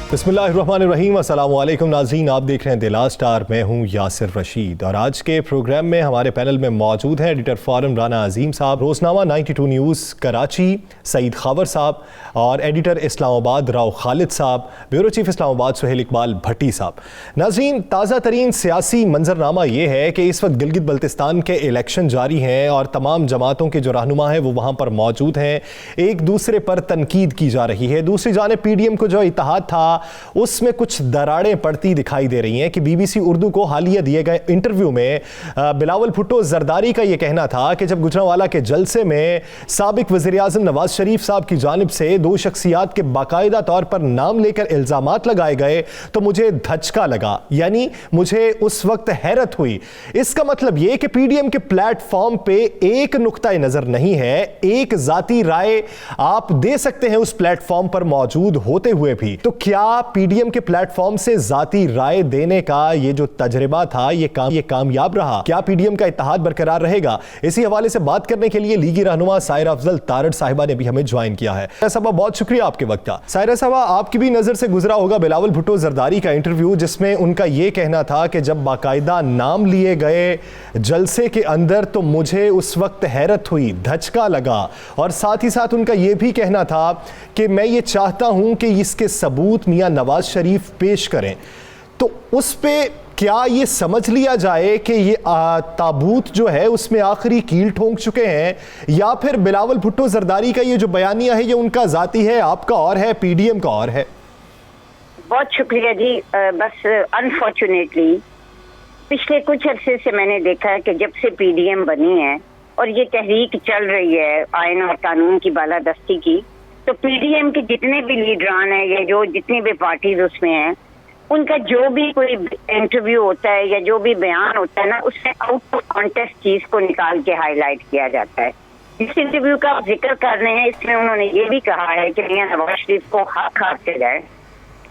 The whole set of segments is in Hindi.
बिस्मिल्लाहिर्रहमानिर्रहीम, अस्सलाम वालेकुम नाज़रीन, आप देख रहे हैं द लास्ट स्टार। मैं हूं यासिर रशीद और आज के प्रोग्राम में हमारे पैनल में मौजूद हैं एडिटर फॉरम राना अजीम साहब, रोज़नामा 92 न्यूज़ कराची सईद खावर साहब और एडिटर इस्लामाबाद राव खालिद साहब, ब्यूरो चीफ इस्लामाबाद सुहेल इकबाल भट्टी साहब। नाज़रीन, ताज़ा तरीन सियासी मंजरनामा ये है कि इस वक्त गिलगित बल्तिस्तान के इलेक्शन जारी हैं और तमाम जमातों के जो रहनुमा हैं वो वहाँ पर मौजूद हैं। एक दूसरे पर तनकीद की जा रही है। दूसरी जानिब PDM को जो इत्तेहाद था उसमें कुछ दरारें पड़ती दिखाई दे रही हैं कि BBC उर्दू को हालिया दिए गए इंटरव्यू में बिलावल भुट्टो जरदारी का यह कहना था कि जब गुजरांवाला के जलसे में साबिक वज़ीर-ए-आज़म नवाज शरीफ साहब की जानिब से दो शख्सियात के बाकायदा तौर पर नाम लेकर इल्जामात लगाए गए तो मुझे धचका लगा, यानी मुझे उस वक्त हैरत हुई। इसका मतलब यह कि PDM के प्लेटफॉर्म पे एक नुक्ता नजर नहीं है, एक जाती राय आप दे सकते हैं उस प्लेटफॉर्म पर मौजूद होते हुए भी। तो क्या PDM के प्लेटफॉर्म से जाती राय देने का ये जो तजर्बा था ये कामयाब रहा? क्या PDM का इत्तेहाद बरकरार रहेगा? इसी हवाले से बात करने के लिए लीगी रहनुमा सायरा अफजल तारड़ साहिबा ने भी हमें ज्वाइन किया है। साहबा, बहुत शुक्रिया आपके वक्त का। सायरा साहबा, आपकी भी नजर से गुजरा होगा बिलावल भुट्टो जरदारी का इंटरव्यू, जिसमें उनका यह कहना था कि जब बाकायदा नाम लिए गए जलसे के अंदर तो मुझे उस वक्त हैरत हुई, धचका लगा, और साथ ही साथ उनका यह भी कहना था कि मैं ये चाहता हूं कि इसके सबूत मियां नवाज शरीफ पेश करें। तो उस पे क्या ये समझ लिया जाए कि ये ताबूत जो है उसमें आखिरी कील ठोंक चुके हैं, या फिर बिलावल भुट्टो जरदारी का ये जो बयानिया है ये उनका जाती है, आपका और है, PDM का और है? बहुत शुक्रिया जी। बस अनफॉर्चुनेटली पिछले कुछ अरसे से मैंने देखा है कि जब से PDM बनी है और ये तहरीक चल रही है आईन और कानून की बालादस्ती की, तो PDM के जितने भी लीडरान हैं या जो जितनी भी पार्टीज उसमें हैं, उनका जो भी कोई इंटरव्यू होता है या जो भी बयान होता है ना, उसमें आउट ऑफ कॉन्टेक्स्ट चीज को निकाल के हाईलाइट किया जाता है। जिस इंटरव्यू का आप जिक्र कर रहे हैं इसमें उन्होंने ये भी कहा है कि मियां नवाज शरीफ को हक हासिल है,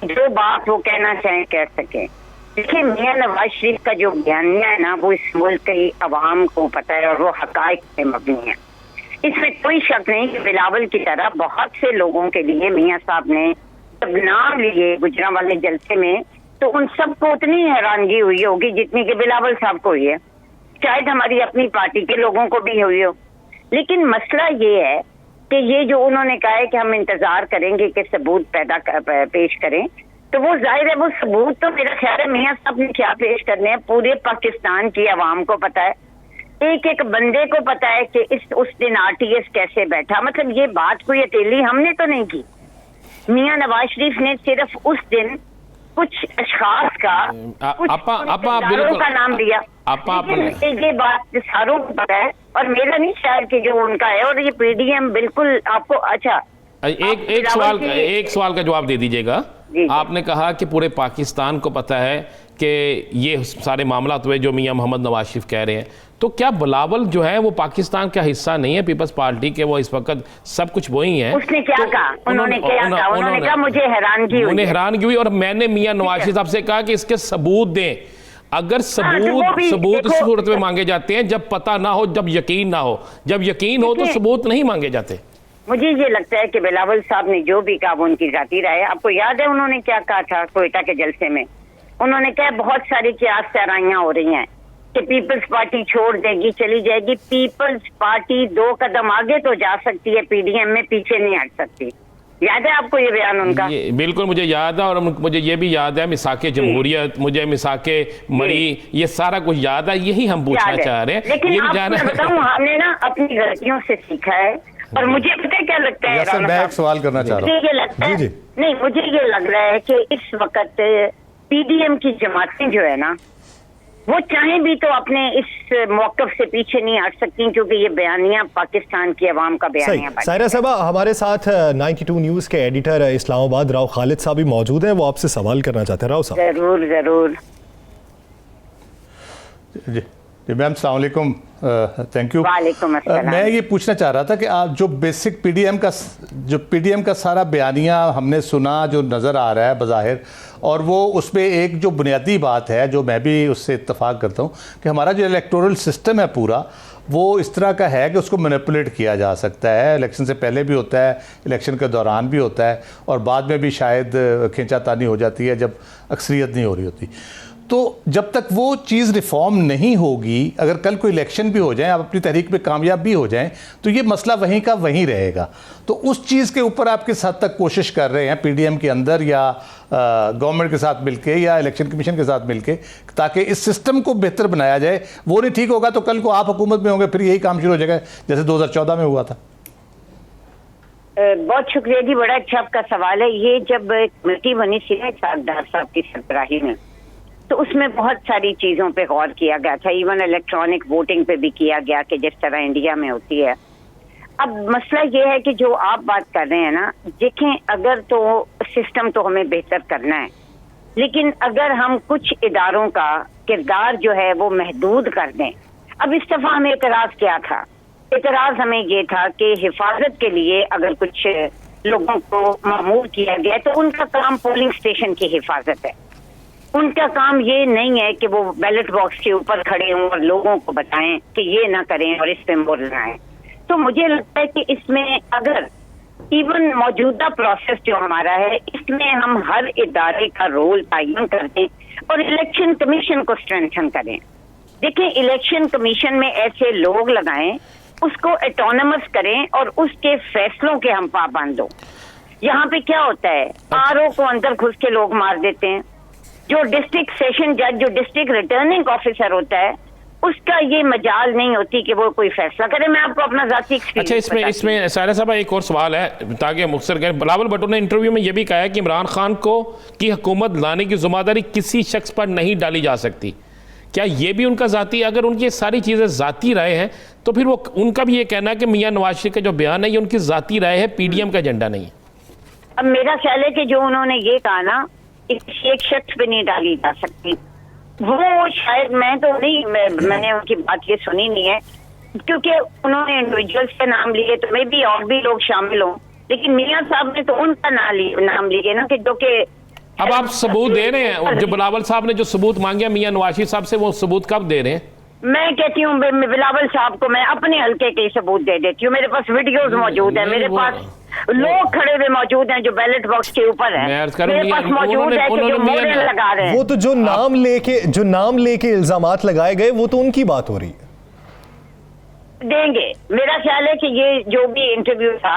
जो बात वो कहना चाहें कह सके। देखिए, मियां नवाज शरीफ का जो बयानिया है ना वो इस मुल्क की आवाम को पता है और वो हकायक पे मबनी है। इसमें कोई शक नहीं कि बिलावल की तरह बहुत से लोगों के लिए मियां साहब ने जब नाम लिए गुजरांवाले जलसे में तो उन सबको उतनी हैरानगी हुई होगी जितनी कि बिलावल साहब को हुई है, शायद हमारी अपनी पार्टी के लोगों को भी हुई हो। लेकिन मसला ये है कि ये जो उन्होंने कहा है कि हम इंतजार करेंगे कि सबूत पेश करें, तो वो जाहिर है वो सबूत तो मेरा ख्याल है मियां साहब ने क्या पेश करने हैं पूरे पाकिस्तान की आवाम को पता है, एक एक बंदे को पता है कि उस दिन RTS कैसे बैठा। मतलब ये बात कोई अकेली हमने तो नहीं की, मियां नवाज शरीफ ने सिर्फ उस दिन कुछ अशखास का का नाम दिया। ये बात सारों को पता है और मेरा नहीं शायद कि जो उनका है, और ये PDM बिल्कुल आपको अच्छा एक सवाल का जवाब दे दीजिएगा। आपने कहा कि पूरे पाकिस्तान को पता है कि ये सारे मामला हुए जो मियां मोहम्मद नवाज शरीफ कह रहे हैं, तो क्या बिलावल जो है वो पाकिस्तान का हिस्सा नहीं है पीपल्स पार्टी के? वो इस वक्त सब कुछ वही है। उसने क्या कहा? उन्होंने कहा मुझे हैरानगी हुई और मैंने मियां नवाज शरीफ साहब से कहा कि इसके सबूत दें। अगर सबूत इस सूरत में मांगे जाते हैं जब पता ना हो, जब यकीन ना हो। जब यकीन हो तो सबूत नहीं मांगे जाते। मुझे ये लगता है कि बिलावल साहब ने जो भी कहा वो उनकी जाती राय है। आपको याद है उन्होंने क्या कहा था कोयटा के जलसे में? उन्होंने कहा बहुत सारी कियास सराइयां हो रही हैं कि पीपल्स पार्टी छोड़ देगी, चली जाएगी। पीपल्स पार्टी 2 कदम आगे तो जा सकती है, PDM में पीछे नहीं हट सकती। याद है आपको ये बयान उनका? बिल्कुल मुझे याद है, और मुझे ये भी याद है मिसाके जमहूरियत, मुझे मिसाके मरी, ये सारा कुछ याद है। यही हम पूछना चाह रहे हैं। लेकिन आपको बताऊं, हमने ना अपनी गलतियों से सीखा है। और मुझे पता क्या लगता है, मैं एक सवाल करना चाह रहा हूं। मुझे ये लगता है नहीं, मुझे ये लग रहा है कि इस वक्त PDM की जमातें जो है ना वो चाहे भी तो अपने इस मौकफ से पीछे नहीं हट सकती, क्योंकि ये बयानिया पाकिस्तान की आवाम का बयानिया। सायरा साहबा, हमारे साथ 92 न्यूज़ के एडिटर इस्लामाबाद राव खालिद साहब भी मौजूद हैं, वो आपसे सवाल करना चाहते हैं। राव साहब। जरूर जरूर जी मैम, अस्सलाम वालेकुम, थैंक यू। वालेकुम अस्सलाम। मैं ये पूछना चाह रहा था कि आप जो बेसिक PDM का सारा बयानिया हमने सुना जो नज़र आ रहा है बज़ाहिर, और वो उसमें एक जो बुनियादी बात है जो मैं भी उससे इत्तफाक करता हूँ कि हमारा जो इलेक्टोरल सिस्टम है पूरा, वो इस तरह का है कि उसको मैनिपुलेट किया जा सकता है। इलेक्शन से पहले भी होता है, इलेक्शन के दौरान भी होता है, और बाद में भी शायद खींचातानी हो जाती है जब अक्सरियत नहीं हो रही होती। तो जब तक वो चीज़ रिफॉर्म नहीं होगी, अगर कल कोई इलेक्शन भी हो जाए, आप अपनी तहरीक में कामयाब भी हो जाएं, तो ये मसला वहीं का वहीं रहेगा। तो उस चीज़ के ऊपर आप किस हद तक कोशिश कर रहे हैं पीडीएम के अंदर, या गवर्नमेंट के साथ मिलके, या इलेक्शन कमीशन के साथ मिलके, ताकि इस सिस्टम को बेहतर बनाया जाए? वो नहीं ठीक होगा तो कल को आप हुकूमत में होंगे, फिर यही काम शुरू हो जाएगा जैसे 2014 में हुआ था। बहुत शुक्रिया जी, बड़ा अच्छा आपका सवाल है। ये जब कमेटी बनी थी ना डार साहब की सरबराही में, तो उसमें बहुत सारी चीजों पे गौर किया गया था। इवन इलेक्ट्रॉनिक वोटिंग पे भी किया गया कि जिस तरह इंडिया में होती है। अब मसला ये है कि जो आप बात कर रहे हैं ना, देखें, अगर तो सिस्टम तो हमें बेहतर करना है, लेकिन अगर हम कुछ इदारों का किरदार जो है वो महदूद कर दें। अब इस दफा हमें एतराज क्या था? एतराज हमें ये था कि हिफाजत के लिए अगर कुछ लोगों को मामूर किया गया तो उनका काम पोलिंग स्टेशन की हिफाजत है। उनका काम ये नहीं है कि वो बैलेट बॉक्स के ऊपर खड़े हों और लोगों को बताएं कि ये ना करें और इस पे मोहर लगाएं। तो मुझे लगता है कि इसमें अगर इवन मौजूदा प्रोसेस जो हमारा है, इसमें हम हर इदारे का रोल तयन कर दें और इलेक्शन कमीशन को स्ट्रेंथन करें। देखें, इलेक्शन कमीशन में ऐसे लोग लगाएं, उसको ऑटोनमस करें और उसके फैसलों के हम पाबंद हो। यहाँ पे क्या होता है, आरओ को अंदर घुस के लोग मार देते हैं। जो डिस्ट्रिक्ट सेशन जज, जो डिस्ट्रिक्ट रिटर्निंग ऑफिसर होता है, उसका ये मजाल नहीं होती कि वो कोई फैसला करे। मैं आपको अपना जाती एक्सपीरियंस। अच्छा, इसमें सायरा साहब एक और सवाल है ताकि मुख्तसर करें। बिलावल भुट्टो ने इंटरव्यू में ये भी कहा है कि इमरान खान को की हुकूमत लाने की जिम्मेदारी किसी शख्स पर नहीं डाली जा सकती। क्या ये भी उनका जाती, अगर उनकी सारी चीज़ें जाती राय हैं, तो फिर वो उनका भी ये कहना है कि मियां नवाज शरीफ का जो बयान है ये उनकी जाती राय है, पीडीएम का एजेंडा नहीं है? अब मेरा ख्याल है कि जो उन्होंने ये कहा ना, एक शख्स पे नहीं डाली जा सकती, वो शायद, मैं तो नहीं, मैंने उनकी बात ये सुनी नहीं है, क्योंकि उन्होंने इंडिविजुअल्स के नाम लिए, तो मे भी और भी लोग शामिल हों, लेकिन मियां साहब ने तो उनका नाम लिए ना, कि जो कि अब आप सबूत दे रहे हैं। जो बिलावल साहब ने जो सबूत मांगे मियां नवाज शरीफ साहब से, वो सबूत कब दे रहे हैं? मैं कहती हूँ बिलावल साहब को मैं अपने हल्के के सबूत दे देती हूँ। मेरे पास वीडियोस मौजूद है, मेरे पास लोग खड़े हुए मौजूद हैं जो बैलेट बॉक्स के ऊपर है, मेरे पास मौजूद है कि जो मोहरें लगा रहे हैं। वो तो जो नाम लेके इल्जामात लगाए गए, वो तो उनकी बात हो रही है। देंगे, मेरा ख्याल है कि ये जो भी इंटरव्यू था,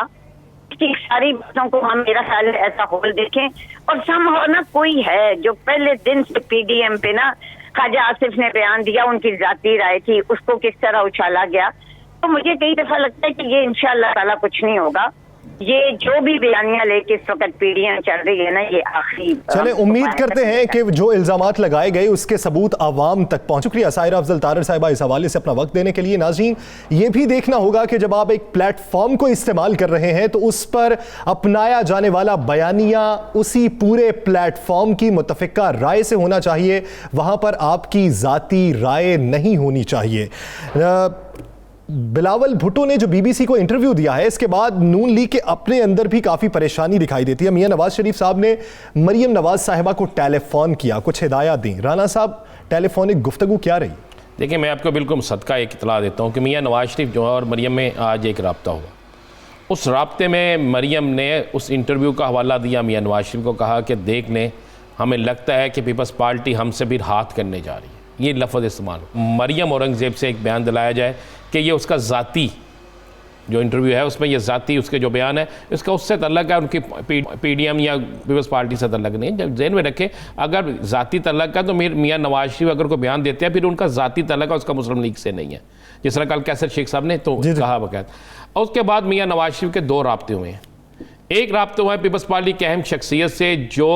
इसकी सारी बातों को हम, मेरा ख्याल है, ऐसा होल देखें। और समहाउ ना कोई है जो पहले दिन से पीडीएम पे ना ख्वाजा आसिफ ने बयान दिया, उनकी जाती राय थी, उसको किस तरह उछाला गया। तो मुझे कई दफा लगता है कि ये इंशाअल्लाह ताला कुछ नहीं होगा। ये जो भी बयानियां लेके इस वक्त पीढ़ियां चल रही है ना, ये आखिरी। चले, उम्मीद करते हैं कि जो इल्जामात लगाए गए उसके सबूत आवाम तक पहुंच। शुक्रिया साहिरा अफजल तारर साहिबा इस हवाले से अपना वक्त देने के लिए। नाज़रीन, ये भी देखना होगा कि जब आप एक प्लेटफॉर्म को इस्तेमाल कर रहे हैं तो उस पर अपनाया जाने वाला बयानिया उसी पूरे प्लेटफॉर्म की मुतफ़िका राय से होना चाहिए, वहां पर आपकी ज़ाती राय नहीं होनी चाहिए। बिलावल भुट्टो ने जो बीबीसी को इंटरव्यू दिया है, इसके बाद नून लीग के अपने अंदर भी काफ़ी परेशानी दिखाई देती है। मियां नवाज शरीफ साहब ने मरियम नवाज साहिबा को टेलीफोन किया, कुछ हिदायत दी। राना साहब, टेलीफोनिक गुफ्तगू क्या रही? देखिए, मैं आपको बिल्कुल सदका एक इतला देता हूँ कि मियां नवाज शरीफ जो है और मरियम में आज एक रब्ता हुआ। उस रब्ते में मरियम ने उस इंटरव्यू का हवाला दिया मियां नवाज शरीफ को, कहा कि देख लें, हमें लगता है कि पीपल्स पार्टी हमसे भी हाथ करने जा रही है। ये लफ्ज़ इस्तेमाल, मरियम औरंगज़ेब से एक बयान दिलाया जाए कि ये उसका ज़ाती जो इंटरव्यू है उसमें ये ज़ाती उसके जो बयान है इसका उससे तल्लक है, उनकी पीडीएम या पीपल्स पार्टी से तल्लक नहीं। जब ज़हन में रखें, अगर ज़ाती तल्लक है तो मियां नवाज शरीफ अगर कोई बयान देते हैं फिर उनका ज़ाती तल्लक है, उसका मुस्लिम लीग से नहीं है, जिस तरह कल कैसर शेख साहब ने तो कहा बकायद। और उसके बाद मियां नवाज शरीफ के दो राब्ते हुए हैं। एक राब्ता हुआ है पीपल्स पार्टी की अहम शख्सियत से जो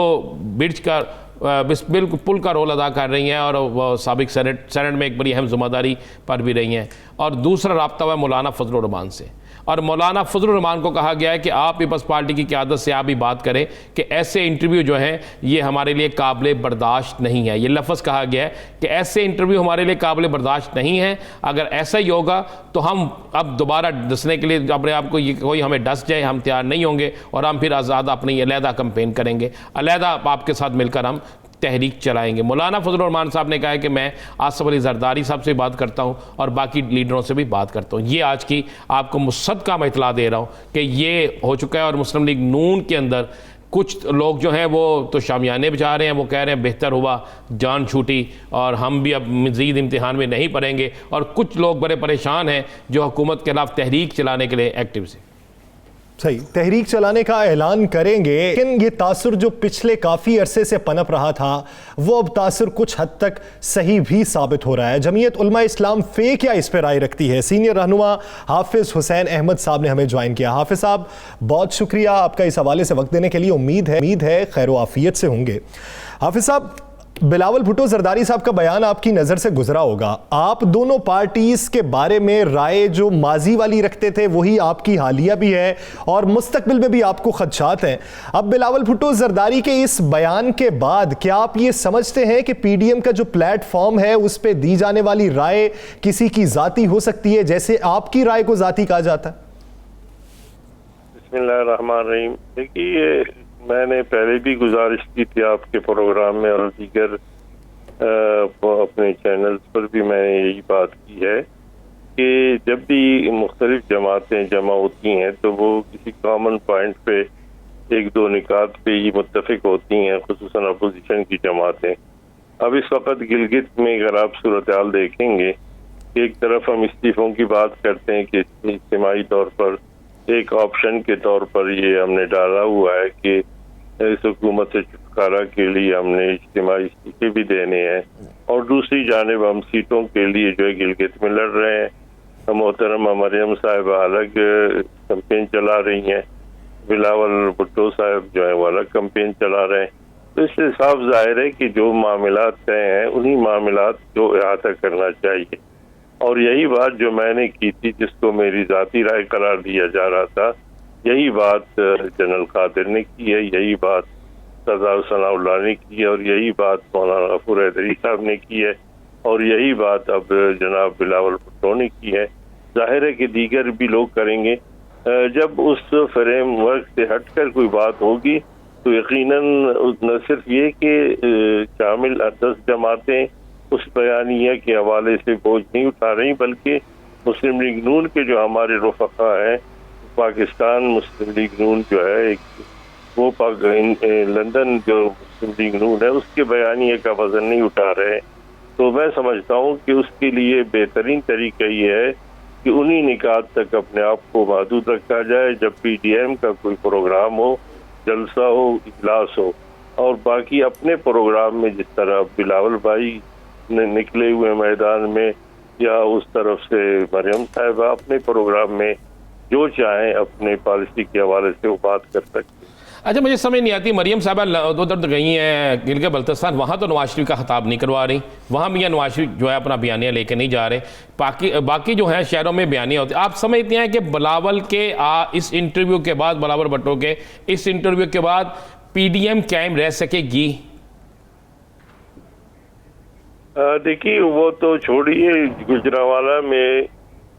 ब्रिज का बिल्कुल पुल का रोल अदा कर रही हैं और वो साबिक सेनेट में एक बड़ी अहम जिम्मेदारी पर भी रही हैं। और दूसरा राब्ता हुआ मौलाना फजल रहमान से, और मौलाना फजल रहमान को कहा गया है कि आप पीपल्स पार्टी की क़यादत से आप भी बात करें कि ऐसे इंटरव्यू जो हैं ये हमारे लिए काबिल बर्दाश्त नहीं है। ये लफ्ज़ कहा गया है कि ऐसे इंटरव्यू हमारे लिए काबिल बर्दाश्त नहीं है, अगर ऐसा ही होगा तो हम अब दोबारा डसने के लिए अपने आप को कोई हमें डस जाए, हम तैयार नहीं होंगे और हम फिर आज़ाद अपनी अलहदा कंपेन करेंगे, अलहदा आपके साथ मिलकर हम तहरीक चलाएंगे। मौलाना फजलुर रहमान साहब ने कहा है कि मैं आसिफ अली जरदारी साहब से बात करता हूँ और बाकी लीडरों से भी बात करता हूँ। ये आज की आपको मुसद्दक़ा मैं इतला दे रहा हूँ कि ये हो चुका है। और मुस्लिम लीग नून के अंदर कुछ लोग जो हैं वो तो शामियाने बिछा रहे हैं, वो कह रहे हैं बेहतर हुआ जान छूटी और हम भी अब मज़ीद इम्तिहान में नहीं पढ़ेंगे। और कुछ लोग बड़े परेशान हैं जो हुकूमत के खिलाफ तहरीक चलाने के लिए एक्टिव से सही तहरीक चलाने का ऐलान करेंगे, लेकिन ये तासुर जो पिछले काफ़ी अरसे से पनप रहा था वो अब तासुर कुछ हद तक सही भी साबित हो रहा है। जमीयत उलमा इस्लाम फे क्या इस पर राय रखती है? सीनियर रहनुमा हाफिज़ हुसैन अहमद साहब ने हमें ज्वाइन किया। हाफिज़ साहब, बहुत शुक्रिया आपका इस हवाले से वक्त देने के लिए। उम्मीद है खैर व आफियत से होंगे। हाफिज़ साहब, बिलावल भुट्टो जरदारी साहब का बयान आपकी नज़र से गुजरा होगा। आप दोनों पार्टीज के बारे में राय जो माजी वाली रखते थे वही आपकी हालिया भी है और मुस्तकबिल में भी आपको खदशात हैं। अब बिलावल भुट्टो जरदारी के इस बयान के बाद क्या आप ये समझते हैं कि पीडीएम का जो प्लेटफॉर्म है उस पर दी जाने वाली राय किसी की जाती हो सकती है, जैसे आपकी राय को जाती कहा जाता है? बिस्मिल्लाहिर्रहमानिर्रहीम। देखिए, मैंने पहले भी गुजारिश की थी आपके प्रोग्राम में और दीगर अपने चैनल्स पर भी मैंने यही बात की है कि जब भी मुख्तलिफ जमातें जमा होती हैं तो वो किसी कॉमन पॉइंट पे एक दो निकात पे ही मुत्तफिक होती हैं, खुसूसन अपोजिशन की जमातें। अब इस वक्त गिलगित में अगर आप सूरत हाल देखेंगे, एक तरफ हम इस्तीफों की बात करते हैं कि इज्तिमाई तौर पर एक ऑप्शन के तौर पर ये हमने डाला हुआ है कि इस हुकूमत से छुटकारा के लिए हमने इज्तिमाई इस्तीफे भी देने हैं, और दूसरी जानिब हम सीटों के लिए जो है गिलगित में लड़ रहे हैं। मोहतरमा मरियम साहब अलग कैंपेन चला रही हैं, बिलावल भुट्टो साहब जो है वो अलग कैंपेन चला रहे हैं। तो इससे साफ जाहिर है कि जो मामलात तय हैं उन्हीं मामलात को अहाता करना चाहिए। और यही बात जो मैंने की थी, जिसको मेरी जाती राय करार दिया जा रहा था, यही बात जनरल कादिर ने की है, यही बात सरदार सनाउल्लाह ने की है और यही बात मौलाना गफूर हैदरी साहब ने की है और यही बात अब जनाब बिलावल भुट्टो ने की है। जाहिर है कि दीगर भी लोग करेंगे। जब उस फ्रेमवर्क से हटकर कोई बात होगी तो यकीनन न सिर्फ ये कि शामिल 10 जमातें उस बयानिया के हवाले से बोझ नहीं उठा रही, बल्कि मुस्लिम लीग नून के जो हमारे रुफका हैं, पाकिस्तान मुस्लिम लीग नून जो है एक वो लंदन जो मुस्लिम लीग नून है उसके बयानिए का वजन नहीं उठा रहे। तो मैं समझता हूँ कि उसके लिए बेहतरीन तरीका ये है कि उन्हीं निकात तक अपने आप को महदूद रखा जाए। जब पीडीएम का कोई प्रोग्राम हो, जलसा हो, इजलास हो, और बाकी अपने प्रोग्राम में जिस तरह बिलावल भाई निकले हुए मैदान में या उस तरफ से मरियम साहिबा अपने प्रोग्राम में जो चाहें अपने पॉलिसी के हवाले से वो बात कर सकते। अच्छा, मुझे समझ नहीं आती, मरियम साहबा उधर गई हैं गिलगित बल्तिस्तान, वहाँ तो नवाज शरीफ का खिताब नहीं करवा रही, वहाँ मियाँ नवाज शरीफ जो है अपना बयानिया लेके नहीं जा रहे। बाकी जो है शहरों में बयानिया होते। आप समझते हैं कि बिलावल के इस इंटरव्यू के बाद, बिलावल भुट्टो के इस इंटरव्यू के बाद पीडीएम कायम रह सकेगी? देखिए, वो तो छोड़िए, गुजरावाला में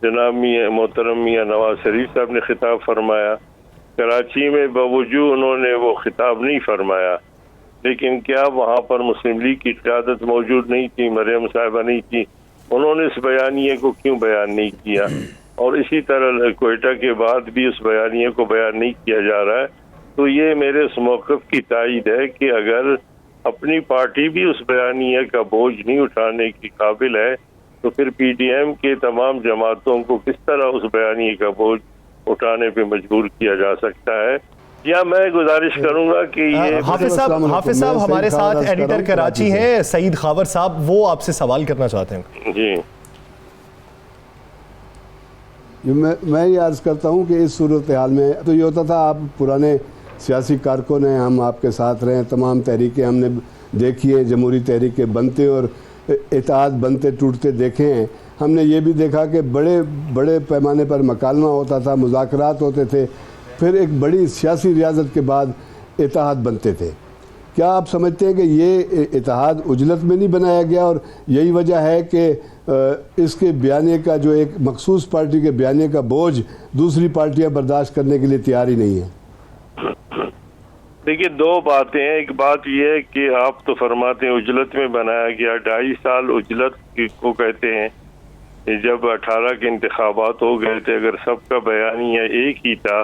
जनाब मोहतरम मियाँ नवाज शरीफ साहब ने खिताब फरमाया, कराची में बावजूद उन्होंने वो खिताब नहीं फरमाया, लेकिन क्या वहाँ पर मुस्लिम लीग की क़यादत मौजूद नहीं थी, मरियम साहिबा नहीं थी? उन्होंने इस बयानिए को क्यों बयान नहीं किया? और इसी तरह कोयटा के बाद भी उस बयानिए को बयान नहीं किया जा रहा है। तो ये मेरे उस मौक़िफ़ की तायीद है कि अगर अपनी पार्टी भी उस बयानिए का बोझ नहीं उठाने की काबिल है तो फिर पीडीएम के तमाम जमातों को किस तरह उस बयानिए का बोझ उठाने पे मजबूर किया जा सकता है। या मैं गुजारिश करूंगा कि ये हाफिज साहब हमारे साथ एडिटर कराची हैं सईद खावर साहब, वो आपसे सवाल करना चाहते हैं। जी, मैं ये अर्ज़ करता हूँ कि इस सूरत हाल में तो ये होता था, आप पुराने सियासी कारकुन हैं, हम आपके साथ रहे, तमाम तहरीकें हमने देखी हैं, जमहूरी तहरीकें बनते और इत्तेहाद बनते टूटते देखे हैं। हमने ये भी देखा कि बड़े बड़े पैमाने पर मकालमा होता था, मुज़ाकरात होते थे, फिर एक बड़ी सियासी रियासत के बाद इत्तेहाद बनते थे। क्या आप समझते हैं कि ये इत्तेहाद उजलत में नहीं बनाया गया और यही वजह है कि इसके बयाने का जो एक मखसूस पार्टी के बयाने का बोझ दूसरी पार्टियां बर्दाश्त करने के लिए तैयार ही नहीं है? देखिए, दो बातें हैं। एक बात यह है कि आप तो फरमाते हैं उजलत में बनाया गया, 2.5 साल उजलत को कहते हैं। जब 18 के इंतखाबात हो गए थे, अगर सबका बयानिया एक ही था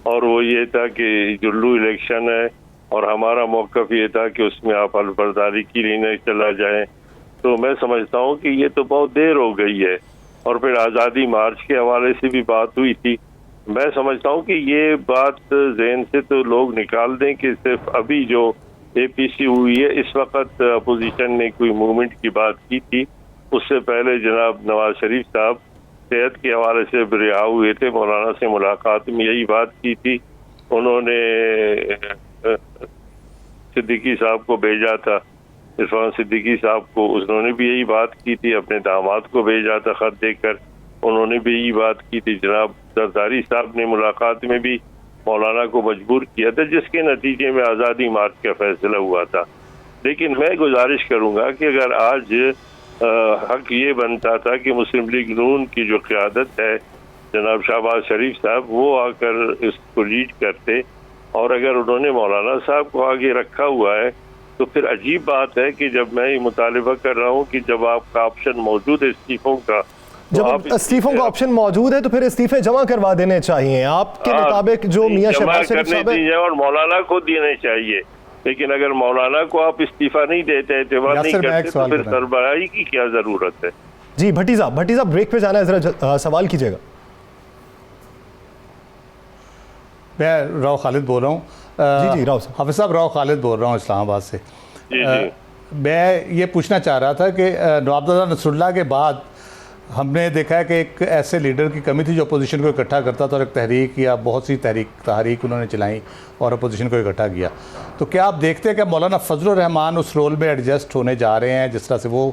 और वो ये था कि जुल्लू इलेक्शन है और हमारा मौक़िफ़ ये था कि उसमें आप अलबरदारी के लिए नहीं चला जाए, तो मैं समझता हूँ कि ये तो बहुत देर हो गई है। और फिर आज़ादी मार्च के हवाले से भी बात हुई थी। मैं समझता हूँ कि ये बात जहन से तो लोग निकाल दें कि सिर्फ अभी जो APC हुई है, इस वक्त अपोजिशन ने कोई मूवमेंट की बात की थी। उससे पहले जनाब नवाज शरीफ साहब सेहत के हवाले से रिहा हुए थे, मौलाना से मुलाकात में यही बात की थी। उन्होंने सिद्दीकी साहब को भेजा था, इरफान सिद्दीकी साहब को, उन्होंने भी यही बात की थी। अपने दामाद को भेजा था खत देकर, उन्होंने भी यही बात की थी। जनाब जरदारी साहब ने मुलाकात में भी मौलाना को मजबूर किया था, जिसके नतीजे में आज़ादी मार्च का फैसला हुआ था। लेकिन मैं गुजारिश करूँगा कि अगर आज हक ये बनता था कि मुस्लिम लीग नून की जो क़यादत है जनाब शहबाज शरीफ साहब, वो आकर इसको लीड करते, और अगर उन्होंने मौलाना साहब को आगे रखा हुआ है तो फिर अजीब बात है कि जब मैं ये मुतालिबा कर रहा हूँ कि जब आपका ऑप्शन मौजूद है इस्तीफों का, जब इस्तीफों का ऑप्शन मौजूद है तो फिर इस्तीफे जमा करवा देने चाहिए आपके मुताबिक। जो मियां शहबाज शरीफ साहब है और मौलाना को देने चाहिए, लेकिन अगर मौलाना को आप इस्तीफा नहीं देते, एतबार नहीं करते, तो फिर सरबराही की क्या जरूरत है। जी भट्टी साहब ब्रेक पे जाना है, जरा सवाल कीजिएगा। मैं राव खालिद बोल रहा हूँ। जी राव साहब। हाफिज साहब, राव खालिद बोल रहा हूँ इस्लामाबाद से। जी। मैं ये पूछना चाह रहा था कि नवाबदादा नसरुल्लाह के बाद हमने देखा है कि एक ऐसे लीडर की कमी थी जो अपोजिशन को इकट्ठा करता था, और एक तहरीक या बहुत सी तहरीक उन्होंने चलाई और अपोजिशन को इकट्ठा किया। तो क्या आप देखते हैं कि मौलाना फजलुर रहमान उस रोल में एडजस्ट होने जा रहे हैं जिस तरह से वो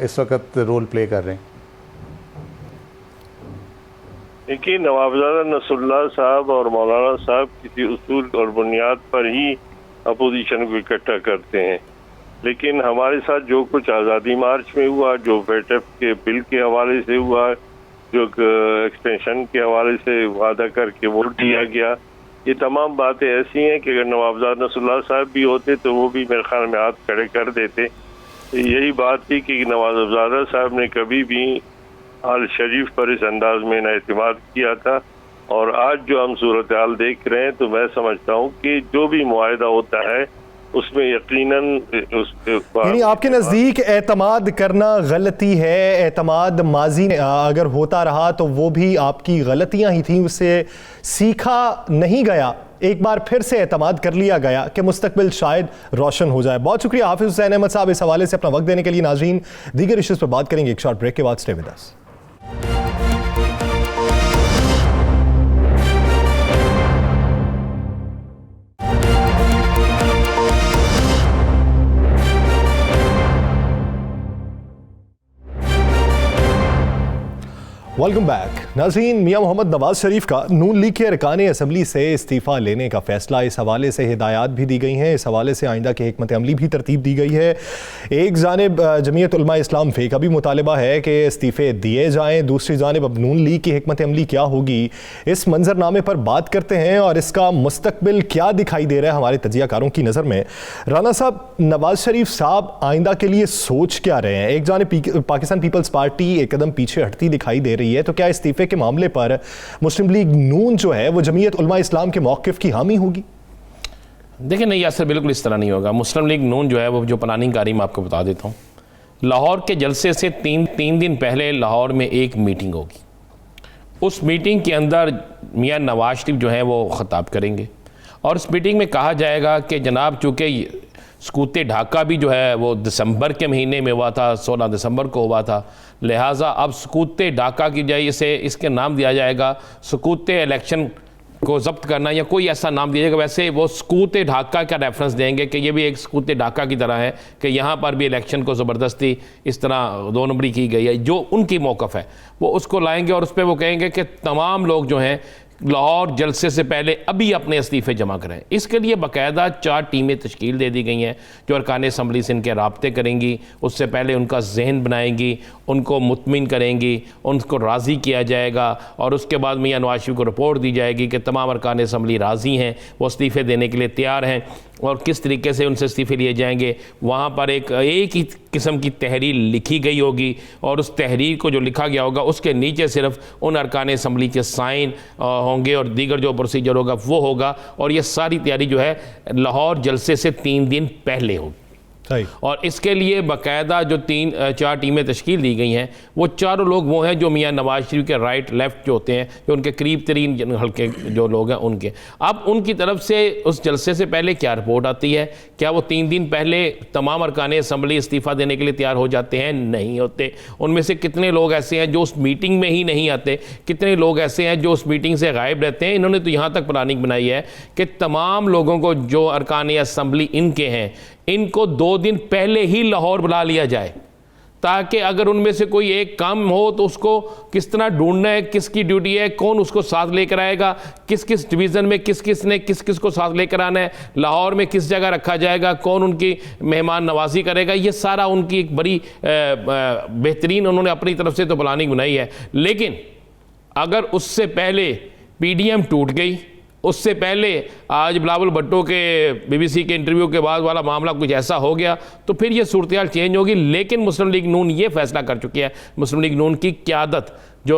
इस वक्त रोल प्ले कर रहे हैं? देखिए, नवाबजादा नसरुल्लाह साहब और मौलाना साहब किसी उसूल और बुनियाद पर ही अपोजिशन को इकट्ठा करते हैं, लेकिन हमारे साथ जो कुछ आज़ादी मार्च में हुआ, जो वेटअप के बिल के हवाले से हुआ, जो एक्सटेंशन के हवाले से वादा करके वोट दिया गया, ये तमाम बातें ऐसी हैं कि अगर नवाबजादा नसरुल्लाह साहब भी होते तो वो भी मेरे ख्याल में हाथ खड़े कर देते। यही बात थी कि नवाबजादा साहब ने कभी भी आल शरीफ पर इस अंदाज में ना एतमाद किया था, और आज जो हम सूरत हाल देख रहे हैं तो मैं समझता हूँ कि जो भी मुआहदा होता है उसमें यकीनन यानी आपके नज़दीक एतमाद करना गलती है, एतमाद माजी में अगर होता रहा तो वो भी आपकी गलतियां ही थी, उससे सीखा नहीं गया, एक बार फिर से एतमाद कर लिया गया कि मुस्तकबिल शायद रोशन हो जाए। बहुत शुक्रिया हाफिज हुसैन अहमद साहब इस हवाले से अपना वक्त देने के लिए। नाज़रीन, दीगर इश्यूज़ पर बात करेंगे एक शॉर्ट ब्रेक के बाद। Stay with us. Welcome back. नाज़रीन, मियां मोहम्मद नवाज शरीफ का नून लीग के अरकान असम्बली से इस्तीफ़ा लेने का फैसला, इस हवाले से हिदायत भी दी गई हैं, इस हवाले से आइंदा की हिकमत अमली भी तरतीब दी गई है। एक जानिब जमीयत उलमा इस्लाम फे का भी मुतालबा है कि इस्तीफ़े दिए जाएँ, दूसरी जानिब अब नून लीग की हिकमत अमली क्या होगी, इस मंजरनामे पर बात करते हैं और इसका मुस्तकबिल क्या दिखाई दे रहा है हमारे तजियाकारों की नज़र में। राना साहब, नवाज शरीफ साहब आइंदा के लिए सोच क्या रहे हैं? एक जानिब पाकिस्तान पीपल्स पार्टी एक कदम पीछे हटती दिखाई दे रही है, तो क्या इस्तीफे के मामले पर मुस्लिम लीग नून जो है वो जमीयत उलमा इस्लाम के मौक़िफ़ की हामी होगी? देखिए नहीं यासर, बिल्कुल इस तरह नहीं होगा। मुस्लिम लीग नून जो है वो जो प्लानिंग कारी, मैं आपको बता देता हूँ, लाहौर के जलसे से तीन दिन पहले लाहौर में एक मीटिंग होगी। उस मीटिंग के अंदर मियां नवाज शरीफ जो है वो ख़िताब करेंगे और उस मीटिंग में कहा जाएगा कि जनाब चूँकि सकूते ढाका भी जो है वो दिसंबर के महीने में हुआ था, 16 दिसंबर को हुआ था, लिहाजा अब सकूते ढाका की जगह से इसके नाम दिया जाएगा सकूते इलेक्शन को जब्त करना, या कोई ऐसा नाम दिया जाएगा। वैसे वो सकूते ढाका का रेफरेंस देंगे कि ये भी एक सकूते ढाका की तरह है कि यहाँ पर भी इलेक्शन को ज़बरदस्ती इस तरह 2 नंबरी की गई है। जो उनकी मौक़िफ़ है वो उसको लाएंगे और उस पर वो कहेंगे कि तमाम लोग जो हैं लाहौर जलसे से पहले अभी अपने इस्तीफ़े जमा कराएं। इसके लिए बाकायदा 4 टीमें तश्कील दे दी गई हैं जो अरकान असम्बली से इनके राब्ते करेंगी, उससे पहले उनका जहन बनाएंगी, उनको मुतमिन करेंगी, उनको राज़ी किया जाएगा और उसके बाद मियां नवाज शरीफ को रिपोर्ट दी जाएगी कि तमाम अरकान असम्बली राज़ी हैं, वो इस्तीफ़े देने के लिए तैयार हैं और किस तरीके से उनसे इस्तीफ़े लिए जाएंगे। वहाँ पर एक ही किस्म की तहरीर लिखी गई होगी और उस तहरीर को जो लिखा गया होगा उसके नीचे सिर्फ उन अरकान असम्बली के साइन होंगे और दीगर जो प्रोसीजर होगा वो होगा और ये सारी तैयारी जो है लाहौर जलसे से 3 दिन पहले होगी। और इसके लिए बाकायदा जो 4 टीमें तश्कील दी गई हैं वो चारों लोग वो हैं जो मियां नवाज शरीफ के राइट लेफ़्ट जो होते हैं, जो उनके करीब तरीन हल्के जो लोग हैं उनके। अब उनकी तरफ से उस जलसे से पहले क्या रिपोर्ट आती है? क्या वो 3 दिन पहले तमाम अरकान असम्बली इस्तीफ़ा देने के लिए तैयार हो जाते हैं? नहीं होते। उनमें से कितने लोग ऐसे हैं जो उस मीटिंग में ही नहीं आते, कितने लोग ऐसे हैं जो उस मीटिंग से गायब रहते हैं। इन्होंने तो यहाँ तक प्लानिंग बनाई है कि तमाम लोगों को जो अरकान असम्बली इनके हैं इनको 2 दिन पहले ही लाहौर बुला लिया जाए, ताकि अगर उनमें से कोई एक काम हो तो उसको किस तरह ढूंढना है, किसकी ड्यूटी है, कौन उसको साथ लेकर आएगा, किस किस डिवीज़न में किस किस ने किस किस को साथ लेकर आना है, लाहौर में किस जगह रखा जाएगा, कौन उनकी मेहमान नवाजी करेगा। ये सारा उनकी एक बड़ी बेहतरीन उन्होंने अपनी तरफ से तो प्लानिंग बनाई है। लेकिन अगर उससे पहले PDM टूट गई, उससे पहले आज बिलावल भुट्टो के BBC के इंटरव्यू के बाद वाला मामला कुछ ऐसा हो गया तो फिर ये सूरत हाल चेंज होगी। लेकिन मुस्लिम लीग नून ये फैसला कर चुकी है, मुस्लिम लीग नून की क़यादत जो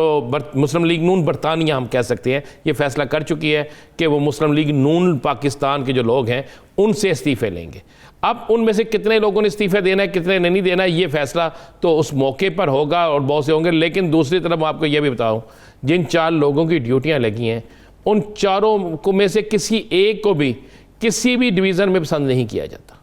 मुस्लिम लीग नून बरतानिया हम कह सकते हैं, ये फैसला कर चुकी है कि वो मुस्लिम लीग नून पाकिस्तान के जो लोग हैं उनसे इस्तीफ़े लेंगे। अब उनमें से कितने लोगों ने इस्तीफ़े देना है, कितने ने नहीं देना है, ये फैसला तो उस मौके पर होगा और बहुत से होंगे। लेकिन दूसरी तरफ आपको ये भी बताऊँ, जिन 4 लोगों की ड्यूटियाँ लगी हैं उन चारों को में से किसी एक को भी किसी भी डिवीज़न में पसंद नहीं किया जाता।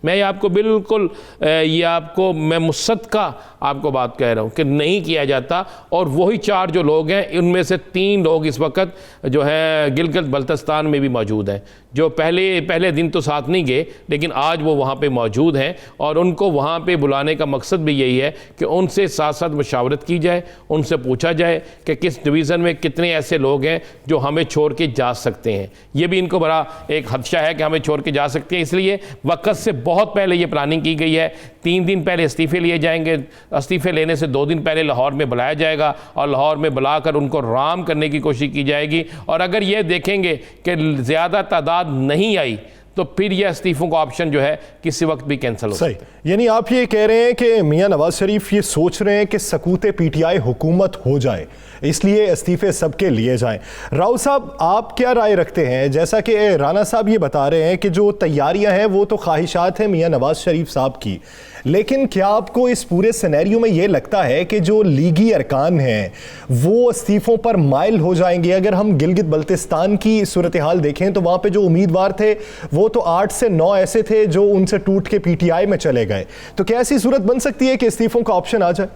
मैं ये आपको बिल्कुल ये आपको मैं मुसद्दक़ा आपको बात कह रहा हूँ कि नहीं किया जाता। और वही 4 जो लोग हैं उनमें से 3 लोग इस वक्त जो है गिलगित बल्तिस्तान में भी मौजूद हैं, जो पहले दिन तो साथ नहीं गए लेकिन आज वो वहाँ पे मौजूद हैं और उनको वहाँ पे बुलाने का मकसद भी यही है कि उनसे साथ साथ मशावरत की जाए, उनसे पूछा जाए कि किस डिवीज़न में कितने ऐसे लोग हैं जो हमें छोड़ के जा सकते हैं। ये भी इनको बड़ा एक खदशा है कि हमें छोड़ के जा सकते हैं, इसलिए वक्त से बहुत पहले ये प्लानिंग की गई है। 3 दिन पहले इस्तीफ़े लिए जाएंगे, इस्तीफ़े लेने से 2 दिन पहले लाहौर में बुलाया जाएगा और लाहौर में बुलाकर उनको राम करने की कोशिश की जाएगी। और अगर ये देखेंगे कि ज़्यादा तादाद नहीं आई तो फिर यह इस्तीफ़ों का ऑप्शन जो है किसी वक्त भी कैंसिल हो सकता है। यानी आप ये कह रहे हैं कि मियां नवाज शरीफ ये सोच रहे हैं कि सकूते PTI हुकूमत हो जाए, इसलिए इस्तीफ़े सबके लिए जाएं। राव साहब, आप क्या राय रखते हैं? जैसा कि राना साहब ये बता रहे हैं कि जो तैयारियां हैं वो तो ख्वाहिशात हैं मियां नवाज शरीफ साहब की, लेकिन क्या आपको इस पूरे सिनेरियो में ये लगता है कि जो लीगी अरकान हैं वो इस्तीफ़ों पर माइल हो जाएंगे? अगर हम गिलगित बल्तिस्तान की सूरत हाल देखें तो वहाँ पे जो उम्मीदवार थे वो तो 8 से 9 ऐसे थे जो उनसे टूट के PTI में चले गए, तो क्या ऐसी सूरत बन सकती है कि इस्तीफ़ों का ऑप्शन आ जाए?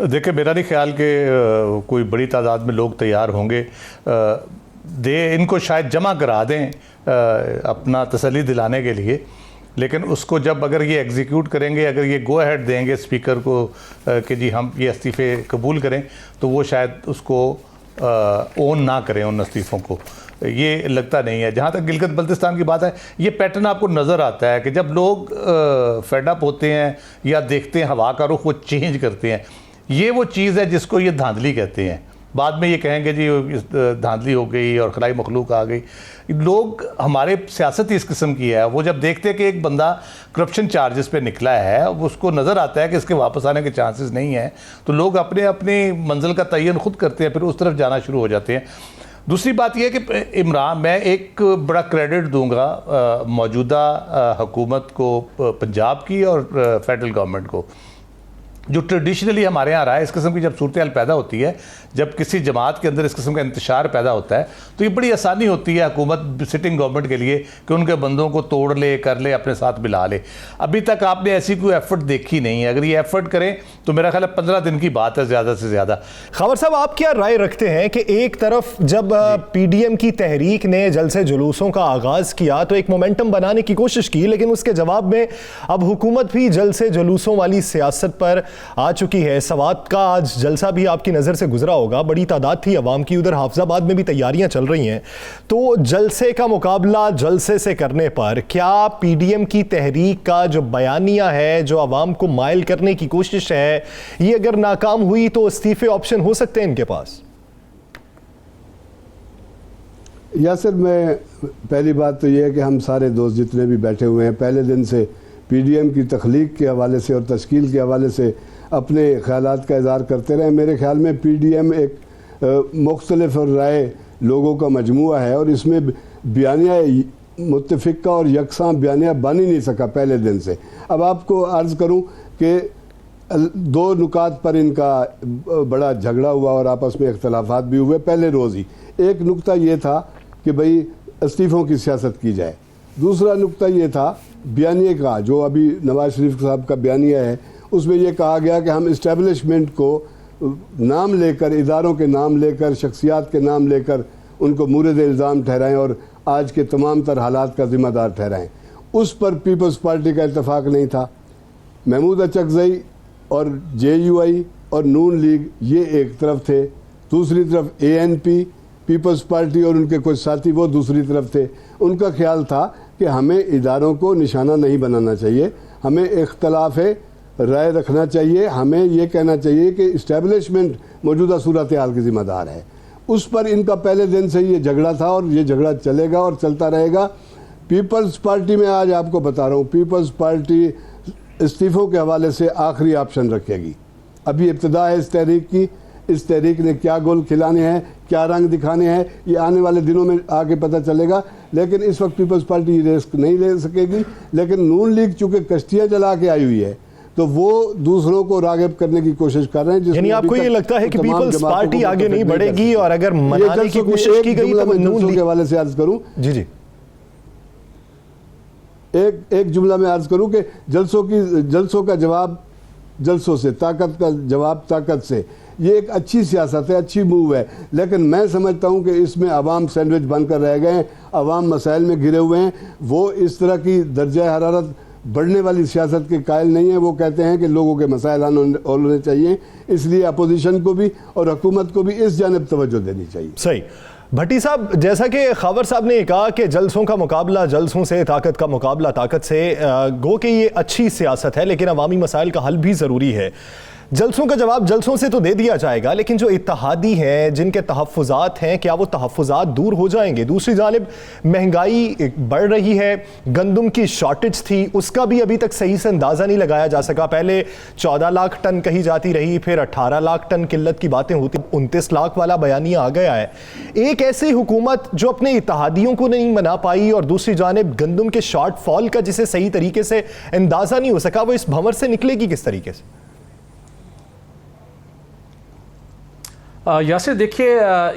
देखिए, मेरा नहीं ख्याल कि कोई बड़ी तादाद में लोग तैयार होंगे। इनको शायद जमा करा दें अपना तसल्ली दिलाने के लिए, लेकिन उसको जब अगर ये एग्जीक्यूट करेंगे, अगर ये गो अहेड देंगे स्पीकर को कि जी हम ये इस्तीफ़े कबूल करें, तो वो शायद उसको ओन ना करें उन इस्तीफ़ों को, ये लगता नहीं है। जहाँ तक गिलगित बल्तिस्तान की बात है, ये पैटर्न आपको नज़र आता है कि जब लोग फेड अप होते हैं या देखते हैं हवा का रुख वो चेंज करते हैं। ये वो चीज़ है जिसको ये धांधली कहते हैं। बाद में ये कहेंगे जी धांधली हो गई और खलाई मखलूक आ गई। लोग, हमारे सियासत इस किस्म की है, वो जब देखते हैं कि एक बंदा करप्शन चार्जेस पे निकला है, उसको नज़र आता है कि इसके वापस आने के चांसेस नहीं हैं, तो लोग अपने अपनी मंजिल का तयन खुद करते हैं, फिर उस तरफ जाना शुरू हो जाते हैं। दूसरी बात यह कि इमरान, मैं एक बड़ा क्रेडिट दूंगा मौजूदा हुकूमत को, पंजाब की और फेडरल गवर्नमेंट को, जो ट्रेडिशनली हमारे यहाँ रहा है। इस किस्म की जब सूरत हाल पैदा होती है, जब किसी जमात के अंदर इस किस्म का इंतशार पैदा होता है, तो ये बड़ी आसानी होती है हुकूमत, सिटिंग गवर्नमेंट के लिए कि उनके बंदों को तोड़ ले, कर ले, अपने साथ मिला ले। अभी तक आपने ऐसी कोई एफर्ट देखी नहीं है। अगर ये एफर्ट करें तो मेरा ख्याल है 15 दिन की बात है ज़्यादा से ज़्यादा। खबर साहब, आप क्या राय रखते हैं कि एक तरफ जब PDM की तहरीक ने जलसे जुलूसों का आगाज़ किया तो एक मोमेंटम बनाने की कोशिश की, लेकिन उसके जवाब में अब हुकूमत भी जलसे जुलूसों वाली सियासत पर आ चुकी है। सवात का आज जलसा भी आपकी नज़र से गुजरा होगा, बड़ी तादाद थी अवाम की, उधर हाफिजाबाद में भी तैयारियां चल रही हैं। तो जलसे का मुकाबला जलसे से करने पर क्या पीडीएम की तहरीक का जो बयानिया है, जो अवाम को माइल करने की कोशिश है, ये अगर नाकाम हुई तो इस्तीफे ऑप्शन हो सकते हैं इनके पास? यासिर, मैं पहली बात तो ये है कि हम सारे दोस्त जितने भी बैठे हुए हैं पहले दिन से पीडीएम की तख्लीक के हवाले से और तश्कील के हवाले से अपने ख़यालात का इज़हार करते रहे। मेरे ख्याल में पीडीएम एक मुख्तलिफ राय लोगों का मजमूआ है और इसमें बयानिया मुत्तफ़िक़ा और यकसां बयानिया बन ही नहीं सका पहले दिन से। अब आपको अर्ज़ करूँ कि दो नुकात पर इनका बड़ा झगड़ा हुआ और आपस में इख्तलाफात भी हुए पहले रोज़ ही। एक नुक्ता ये था कि भाई इस्तीफ़ों की सियासत की जाए, दूसरा नुक्ता ये था बयानिए का, जो अभी नवाज शरीफ साहब का बयानिया है, उसमें यह कहा गया कि हम इस्टेब्लिशमेंट को नाम लेकर, इदारों के नाम लेकर, शख्सियात के नाम लेकर उनको मूरद इल्ज़ाम ठहराएं और आज के तमाम तर हालात का ज़िम्मेदार ठहराएं। उस पर पीपल्स पार्टी का इत्तफाक नहीं था। महमूद अचकज़ई और JUI और नून लीग ये एक तरफ थे, दूसरी तरफ ANP पीपल्स पार्टी और उनके कुछ साथी वो दूसरी तरफ थे। उनका ख्याल था कि हमें इदारों को निशाना नहीं बनाना चाहिए, हमें इख्तलाफ राय रखना चाहिए, हमें ये कहना चाहिए कि इस्टेब्लिशमेंट मौजूदा सूरत हाल की ज़िम्मेदार है। उस पर इनका पहले दिन से ये झगड़ा था और ये झगड़ा चलेगा और चलता रहेगा। पीपल्स पार्टी में आज आपको बता रहा हूँ, पीपल्स पार्टी इस्तीफ़ों के हवाले से आखिरी ऑप्शन रखेगी। अभी इब्तिदा है इस तहरीक की, इस तहरीक ने क्या गोल खिलाने हैं, क्या रंग दिखाने हैं, ये आने वाले दिनों में आगे पता चलेगा। लेकिन इस वक्त पीपल्स पार्टी रिस्क नहीं ले सकेगी। लेकिन नून लीग चूँकि कश्तियाँ चला के आई हुई है तो वो दूसरों को राग़िब करने की कोशिश कर रहे हैं। यानी आपको ये लगता है कि पीपल्स पार्टी आगे नहीं बढ़ेगी और अगर मनाने की कोशिश की गई तो नून लीग के हवाले से अर्ज करूं, जी एक जुमला में अर्ज करूं कि जलसों का जवाब जलसों से, ताकत का जवाब ताकत से, ये एक अच्छी सियासत है, अच्छी मूव है। लेकिन मैं समझता हूं कि इसमें अवाम सैंडविच बनकर रह गए हैं, अवाम मसाइल में घिरे हुए हैं। वो इस तरह की दर्जा हरारत बढ़ने वाली सियासत के कायल नहीं है। वो कहते हैं कि लोगों के मसाइल हल होने चाहिए, इसलिए अपोजिशन को भी और हुकूमत को भी इस जानिब तवज्जो देनी चाहिए। सही। भट्टी साहब, जैसा कि खावर साहब ने कहा कि जलसों का मुकाबला जलसों से, ताकत का मुकाबला ताकत से, गो कि ये अच्छी सियासत है लेकिन अवामी मसाइल का हल भी ज़रूरी है। जलसों का जवाब जलसों से तो दे दिया जाएगा, लेकिन जो इत्तहादी हैं, जिनके तहफ़्फ़ुज़ात हैं, क्या वो तहफ़्फ़ुज़ात दूर हो जाएंगे? दूसरी जानिब महंगाई बढ़ रही है, गंदम की शॉर्टेज थी, उसका भी अभी तक सही से अंदाज़ा नहीं लगाया जा सका। पहले 14 लाख टन कही जाती रही, फिर 18 लाख टन किल्लत की बातें होती, 29 लाख वाला बयानिया आ गया है। एक ऐसी हुकूमत जो अपने इत्तहादियों को नहीं मना पाई और दूसरी जानिब गंदम के शॉर्ट फॉल का जिसे सही तरीके से अंदाज़ा नहीं हो सका, वो इस भंवर से निकलेगी किस तरीके से? यासिर, देखिए,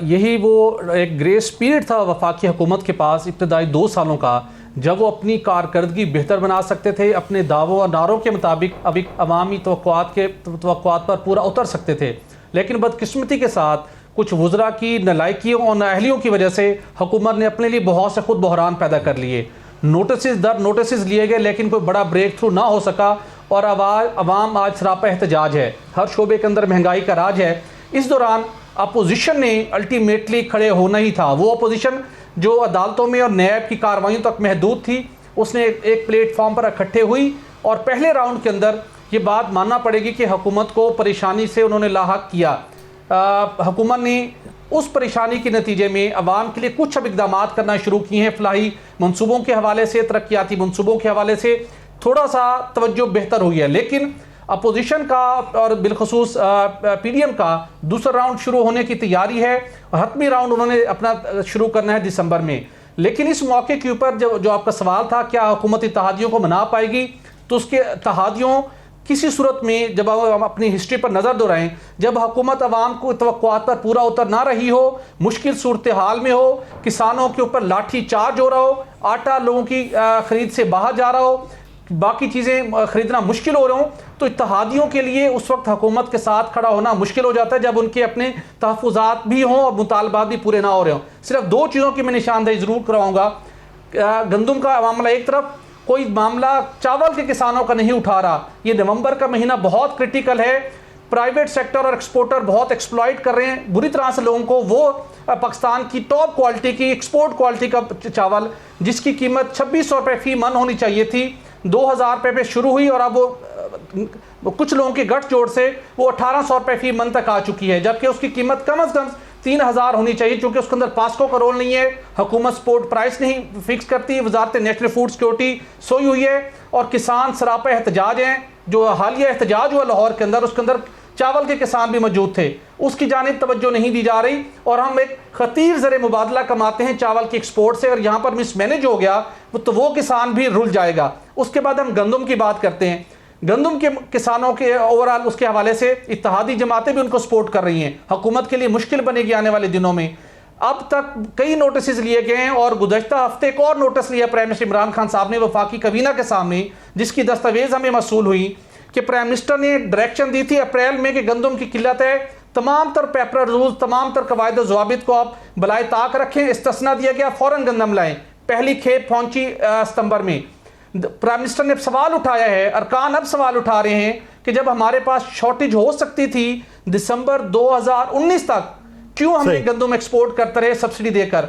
यही वो एक ग्रेस पीरियड था वफाकी हुकूमत के पास इब्तदाई 2 सालों का, जब वो अपनी कारकर्दगी बेहतर बना सकते थे, अपने दावों और नारों के मुताबिक अभी अवामी तवक्कुआत पर पूरा उतर सकते थे। लेकिन बदकिस्मती के साथ कुछ वज़रा की नलायकियों और नाअहलियों की वजह से हुकूमत ने अपने लिए बहुत से खुद बहरान पैदा कर लिए। नोटिस लिए गए लेकिन कोई बड़ा ब्रेक थ्रू ना हो सका और अवाम आज सरापा एहतजाज है। हर शोबे के अंदर महंगाई का राज है। इस दौरान अपोजिशन ने अल्टीमेटली खड़े होना ही था। वो अपोजिशन जो अदालतों में और नैब की कार्रवाइयों तक महदूद थी, उसने एक प्लेटफॉर्म पर इकट्ठे हुई और पहले राउंड के अंदर ये बात मानना पड़ेगी कि हुकूमत को परेशानी से उन्होंने लाहक किया। हुकूमत ने उस परेशानी के नतीजे में अवाम के लिए कुछ अब इक़दाम करना शुरू किए हैं। फलाही मनसूबों के हवाले से, तरक्याती मनसूबों के हवाले से थोड़ा सा तवज्जो बेहतर हुई है। लेकिन अपोजिशन का और बिलखसूस पीडीएम का दूसरा राउंड शुरू होने की तैयारी है। हतमी राउंड उन्होंने अपना शुरू करना है दिसंबर में। लेकिन इस मौके के ऊपर जो आपका सवाल था, क्या हुकूमत इत्तेहादियों को मना पाएगी, तो उसके इत्तेहादियों किसी सूरत में, जब हम अपनी हिस्ट्री पर नज़र दोहराएं, जब हुकूमत अवाम को तवक्कुआत पर पूरा उतर ना रही हो, मुश्किल सूरत हाल में हो, किसानों के ऊपर लाठी चार्ज हो रहा हो, आटा लोगों की खरीद से बाहर जा रहा हो, बाकी चीज़ें खरीदना मुश्किल हो रहा हो, तो इत्तेहादियों के लिए उस वक्त हुकूमत के साथ खड़ा होना मुश्किल हो जाता है जब उनके अपने तहफ़्फ़ुज़ात भी हों और मुतालबात भी पूरे ना हो रहे हों। सिर्फ 2 चीज़ों की मैं निशानदेही ज़रूर कराऊँगा। गंदम का मामला एक तरफ कोई मामला चावल के किसानों का नहीं उठा रहा। ये नवंबर का महीना बहुत क्रिटिकल है। प्राइवेट सेक्टर और एक्सपोर्टर बहुत एक्सप्लॉइट कर रहे हैं बुरी तरह से लोगों को। वो पाकिस्तान की टॉप क्वालिटी की एक्सपोर्ट क्वालिटी का चावल जिसकी कीमत 2600 रुपये फी मन होनी चाहिए थी, 2000 रुपये पे शुरू हुई और अब वो कुछ लोगों के गठजोड़ से वो 1800 रुपये फी मन तक आ चुकी है, जबकि उसकी कीमत कम से कम 3000 होनी चाहिए, क्योंकि उसके अंदर पास्को का रोल नहीं है, हुकूमत सपोर्ट प्राइस नहीं फिक्स करती, वजारत नेशनल फूड सिक्योरिटी सोई हुई है और किसान सरापा एहतजाज हैं। जो हालिया एहतजाज हुआ लाहौर के अंदर, उसके अंदर चावल के किसान भी मौजूद थे, उसकी जानिब तवज्जो नहीं दी जा रही और हम एक खतीर ज़र मुबादला कमाते हैं चावल की एक्सपोर्ट से, और यहाँ पर मिसमैनेज हो गया तो वो किसान भी रुल जाएगा। उसके बाद हम गंदम की बात करते हैं। गंदम के किसानों के ओवरऑल उसके हवाले से इत्तेहादी जमातें भी उनको सपोर्ट कर रही हैं। हुकूमत के लिए मुश्किल बनेगी आने वाले दिनों में। अब तक कई नोटिस लिए गए हैं और गुज़श्ता हफ्ते एक और नोटिस लिया प्राइम मिनिस्टर इमरान खान साहब ने वफाकी कबीना के सामने, जिसकी दस्तावेज हमें मसूल हुई कि प्राइम मिनिस्टर ने डायरेक्शन दी थी अप्रैल में कि गंदम की किल्लत है, तमाम तर पेपर रूल्स, तमाम तर कवायद ज़वाबित को आप बलाए ताक रखें। इस्तिस्ना दिया गया फ़ौरन गंदम लाएं। पहली खेप पहुंची सितंबर में। प्राइम मिनिस्टर ने सवाल उठाया है, अरकान अब सवाल उठा रहे हैं कि जब हमारे पास शॉर्टेज हो सकती थी दिसंबर 2019 तक, क्यों हमने गंदम एक्सपोर्ट करते रहे सब्सिडी देकर?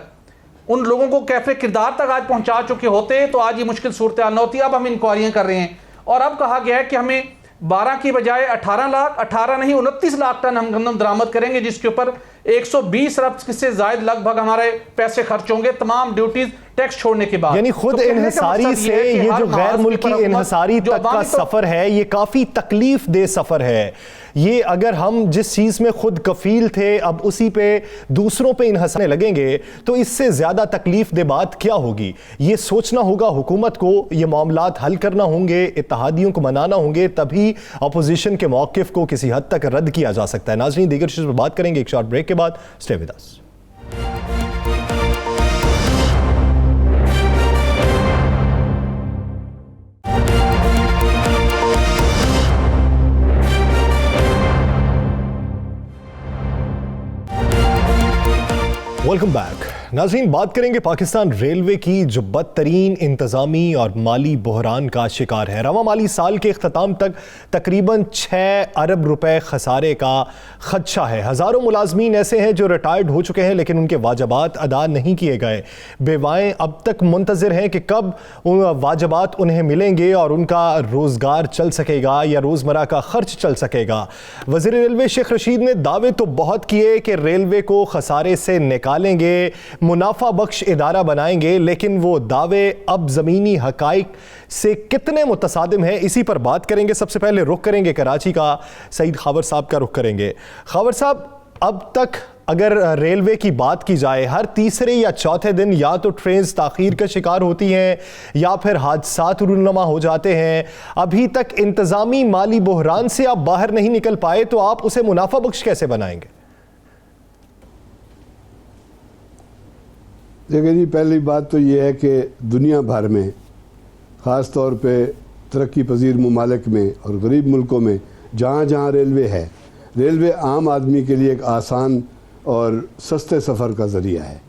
उन लोगों को कैफे किरदार तक आज पहुंचा चुके होते तो आज ये मुश्किल सूरत हाल न होती। अब हम इंक्वायरियां कर रहे हैं और अब कहा गया है कि हमें 12 की बजाय 18 नहीं 29 लाख टन हम गंदम दरामद करेंगे, जिसके ऊपर 120 अरब से ज्यादा लगभग हमारे पैसे खर्च होंगे तमाम ड्यूटीज टैक्स छोड़ने के बाद। यानी खुद इन्हिसारी से ये जो गैर मुल्की इन्हिसारी तक का सफर है, ये काफी तकलीफ दे सफर है। ये अगर हम जिस चीज में खुद कफील थे अब उसी पे दूसरों पे इन्हिसारने लगेंगे तो इससे ज्यादा तकलीफ दे बात क्या होगी? ये सोचना होगा हुकूमत को, ये मामलात हल करना होंगे, इत्तेहादियों को मनाना होंगे, तभी अपोजिशन के मौकिफ को किसी हद तक रद्द किया जा सकता है। नाज़रीन, दीगर चीज़ पर बात करेंगे एक शॉर्ट ब्रेक के बाद। Stay with us. Welcome back. नाज़रीन, बात करेंगे पाकिस्तान रेलवे की जो बदतरीन इंतज़ामी और माली बहरान का शिकार है। रवा माली साल के इख्तिताम तक तकरीबन 6 अरब रुपए खसारे का खदशा है। हज़ारों मुलाजमीन ऐसे हैं जो रिटायर्ड हो चुके हैं लेकिन उनके वाजबात अदा नहीं किए गए। बेवाएँ अब तक मुंतज़िर हैं कि कब वाजबात उन्हें मिलेंगे और उनका रोज़गार चल सकेगा या रोज़मर्रा का खर्च चल सकेगा। वज़ीर रेलवे शेख रशीद ने दावे तो बहुत किए कि रेलवे को खसारे से निकालेंगे, मुनाफा बख्श इदारा बनाएंगे, लेकिन वो दावे अब ज़मीनी हकाइक से कितने मुतसादिम हैं, इसी पर बात करेंगे। सबसे पहले रुख करेंगे कराची का, सईद खावर साहब का रुख करेंगे। खावर साहब, अब तक अगर रेलवे की बात की जाए, हर तीसरे या चौथे दिन या तो ट्रेन ताख़ीर का शिकार होती हैं या फिर हादसात रूनुमा हो जाते हैं। अभी तक इंतज़ामी माली बहरान से आप बाहर नहीं निकल पाए, तो आप उसे मुनाफा बख्श कैसे बनाएंगे? देखिए जी, पहली बात तो ये है कि दुनिया भर में, ख़ास तौर पे तरक्की पजीर ममालिक में और गरीब मुल्कों में जहाँ जहाँ रेलवे है, रेलवे आम आदमी के लिए एक आसान और सस्ते सफ़र का ज़रिया है।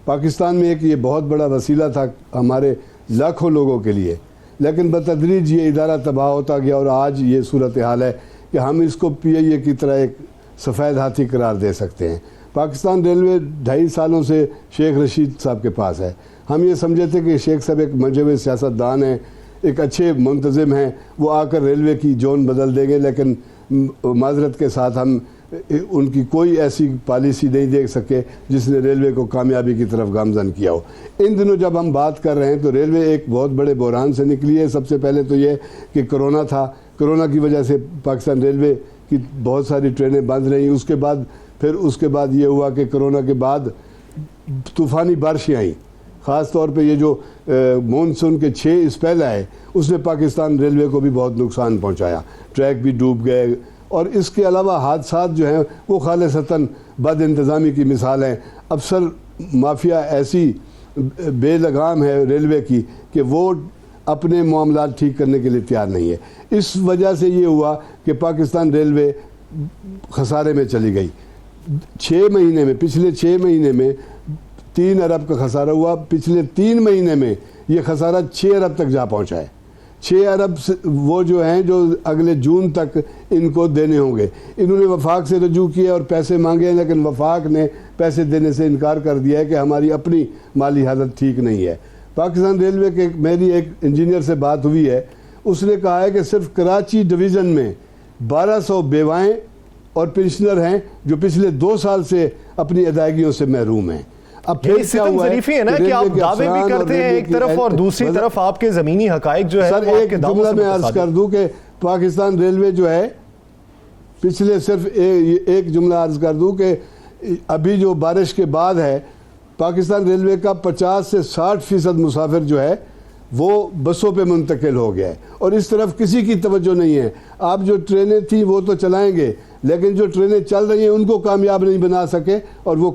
पाकिस्तान में एक ये बहुत बड़ा वसीला था हमारे लाखों लोगों के लिए, लेकिन बतदरीज ये इदारा तबाह होता गया और आज ये सूरत हाल है कि हम इसको PIA की तरह एक सफ़ेद हाथी करार दे सकते हैं। पाकिस्तान रेलवे 2.5 सालों से शेख रशीद साहब के पास है। हम ये समझे थे कि शेख साहब एक मंजे हुए सियासतदान हैं, एक अच्छे मुंतज़िम हैं, वो आकर रेलवे की जोन बदल देंगे, लेकिन माजरत के साथ हम उनकी कोई ऐसी पॉलिसी नहीं देख सके जिसने रेलवे को कामयाबी की तरफ गामजन किया हो। इन दिनों जब हम बात कर रहे हैं तो रेलवे एक बहुत बड़े बहरान से निकली है। सबसे पहले तो ये कि कोरोना था, कोरोना की वजह से पाकिस्तान रेलवे की बहुत सारी ट्रेनें बंद रहीं। उसके बाद ये हुआ कि कोरोना के बाद तूफ़ानी बारिशें आई, ख़ास तौर पे ये जो मानसून के 6 स्पेल आए उसने पाकिस्तान रेलवे को भी बहुत नुकसान पहुंचाया, ट्रैक भी डूब गए। और इसके अलावा हादसात जो हैं वो खालिसतन बद इंतज़ामी की मिसाल हैं। अफसर माफिया ऐसी बेलगाम है रेलवे की कि वो अपने मामलात ठीक करने के लिए तैयार नहीं है। इस वजह से ये हुआ कि पाकिस्तान रेलवे खसारे में चली गई। पिछले 6 महीने में 3 अरब का खसारा हुआ। पिछले 3 महीने में ये खसारा 6 अरब तक जा पहुंचा है। 6 अरब वो जो हैं जो अगले जून तक इनको देने होंगे। इन्होंने वफाक से रजू किया और पैसे मांगे हैं, लेकिन वफाक ने पैसे देने से इनकार कर दिया है कि हमारी अपनी माली हालत ठीक नहीं है। पाकिस्तान रेलवे के मेरी एक इंजीनियर से बात हुई है, उसने कहा है कि सिर्फ कराची डिवीज़न में 1200 बेवाएँ और पेंशनर हैं जो पिछले 2 साल से अपनी अदायगियों से महरूम हैं। अब फिर क्या हुआ है ना कि आप दावे भी करते हैं एक तरफ और दूसरी तरफ आपके ज़मीनी हकाइक जो है। सर एक जुमला मैं अर्ज कर दूं कि पाकिस्तान रेलवे जो है पिछले सिर्फ एक जुमला अर्ज कर दूं कि अभी जो बारिश के बाद है पाकिस्तान रेलवे का 50 से 60% मुसाफिर जो है वो बसों पे मुंतकिल हो गया है और इस तरफ किसी की तवज्जो नहीं है। आप जो ट्रेनें थी वो तो चलाएंगे, लेकिन जो ट्रेनें चल रही हैं उनको कामयाब नहीं बना सके और वो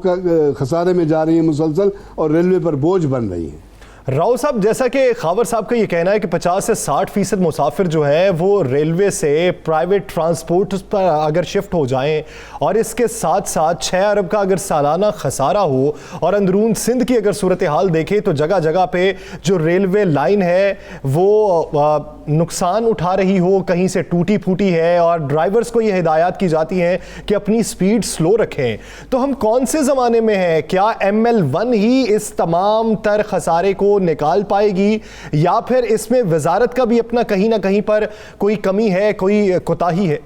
खसारे में जा रही हैं मुसलसल और रेलवे पर बोझ बन रही हैं। राव साहब, जैसा कि खावर साहब का ये कहना है कि 50 से 60% मुसाफिर जो है वो रेलवे से प्राइवेट ट्रांसपोर्ट पर अगर शिफ्ट हो जाएं और इसके साथ साथ 6 अरब का अगर सालाना खसारा हो और अंदरून सिंध की अगर सूरत हाल देखें तो जगह जगह पे जो रेलवे लाइन है वो नुकसान उठा रही हो, कहीं से टूटी फूटी है और ड्राइवर्स को ये हिदायत की जाती हैं कि अपनी स्पीड स्लो रखें, तो हम कौन से ज़माने में हैं? क्या ML1 ही इस तमाम तर खसारे को निकाल पाएगी या फिर इसमें वजारत का भी अपना कहीं ना कहीं पर कोई कमी है, कोई कोताही है?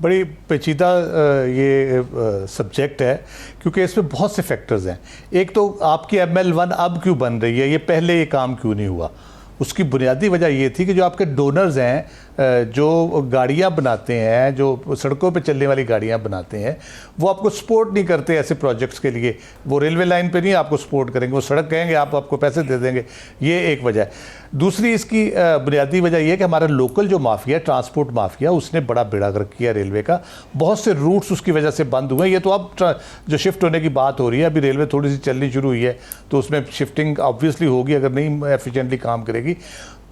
बड़ी पेचीदा ये सब्जेक्ट है क्योंकि इसमें बहुत से फैक्टर्स हैं। एक तो आपकी ML1 अब क्यों बन रही है, ये पहले ये काम क्यों नहीं हुआ? उसकी बुनियादी वजह ये थी कि जो आपके डोनर्स हैं, जो गाड़ियाँ बनाते हैं, जो सड़कों पे चलने वाली गाड़ियाँ बनाते हैं, वो आपको सपोर्ट नहीं करते ऐसे प्रोजेक्ट्स के लिए। वो रेलवे लाइन पे नहीं आपको सपोर्ट करेंगे, वो सड़क कहेंगे, आपको पैसे दे देंगे। ये एक वजह है। दूसरी इसकी बुनियादी वजह यह है कि हमारा लोकल जो माफिया, ट्रांसपोर्ट माफिया, उसने बड़ा बेड़ा गर्क किया रेलवे का। बहुत से रूट्स उसकी वजह से बंद हुए। ये तो अब जो शिफ्ट होने की बात हो रही है, अभी रेलवे थोड़ी सी चलनी शुरू हुई है तो उसमें शिफ्टिंग ऑब्वियसली होगी अगर नहीं एफिशिएंटली काम करेगी।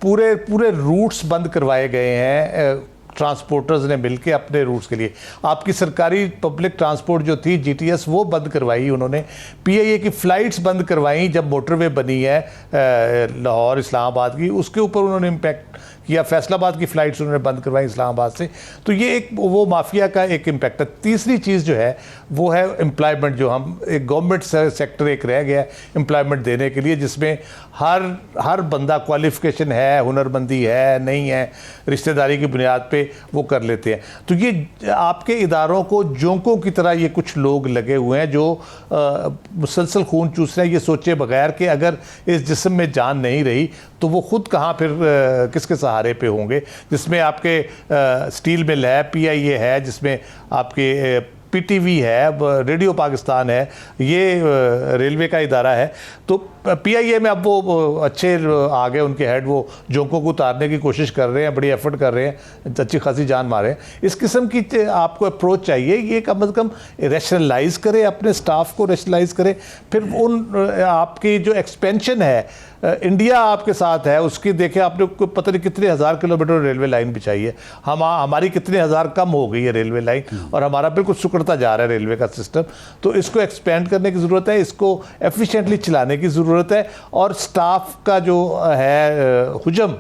पूरे रूट्स बंद करवाए गए हैं ट्रांसपोर्टर्स ने मिलके अपने रूट्स के लिए। आपकी सरकारी पब्लिक ट्रांसपोर्ट जो थी GTS वो बंद करवाई उन्होंने। PIA की फ़्लाइट्स बंद करवाई जब मोटरवे बनी है लाहौर इस्लामाबाद की, उसके ऊपर उन्होंने इम्पैक्ट किया। फैसलाबाद की फ़्लाइट्स उन्होंने बंद करवाई इस्लामाबाद से। तो ये एक वो माफिया का एक इम्पैक्ट है। तीसरी चीज़ जो है वो है एम्प्लॉयमेंट। जो हम एक गवर्नमेंट सेक्टर एक रह गया एम्प्लॉयमेंट देने के लिए, जिसमें हर बंदा क्वालिफिकेशन है, हुनरमंदी है, नहीं है, रिश्तेदारी की बुनियाद पे वो कर लेते हैं। तो ये आपके इदारों को जोंकों की तरह ये कुछ लोग लगे हुए हैं जो मुसलसल खून चूस रहे हैं, ये सोचे बगैर कि अगर इस जिस्म में जान नहीं रही तो वो खुद कहाँ फिर किसके सहारे पे होंगे। जिसमें आपके स्टील मिल है, PIA है, जिसमें आपके PTV है, रेडियो पाकिस्तान है, ये रेलवे का इदारा है। तो PIA में अब वो अच्छे आ गए, उनके हेड वो जोंकों को उतारने की कोशिश कर रहे हैं, बड़ी एफर्ट कर रहे हैं, अच्छी खासी जान मारे हैं। इस किस्म की आपको अप्रोच चाहिए। ये कम अज़ कम रैशनलाइज करे, अपने स्टाफ को रैशनलाइज करे। फिर उन आपकी जो एक्सपेंशन है, इंडिया आपके साथ है, उसकी देखें आपने पता नहीं कितने हज़ार किलोमीटर रेलवे लाइन बिछाई है। हमारी कितने हज़ार कम हो गई है रेलवे लाइन और हमारा बिल्कुल सिकुड़ता जा रहा है रेलवे का सिस्टम। तो इसको एक्सपेंड करने की ज़रूरत है, इसको एफिशिएंटली चलाने की ज़रूरत है और स्टाफ का जो है हुजम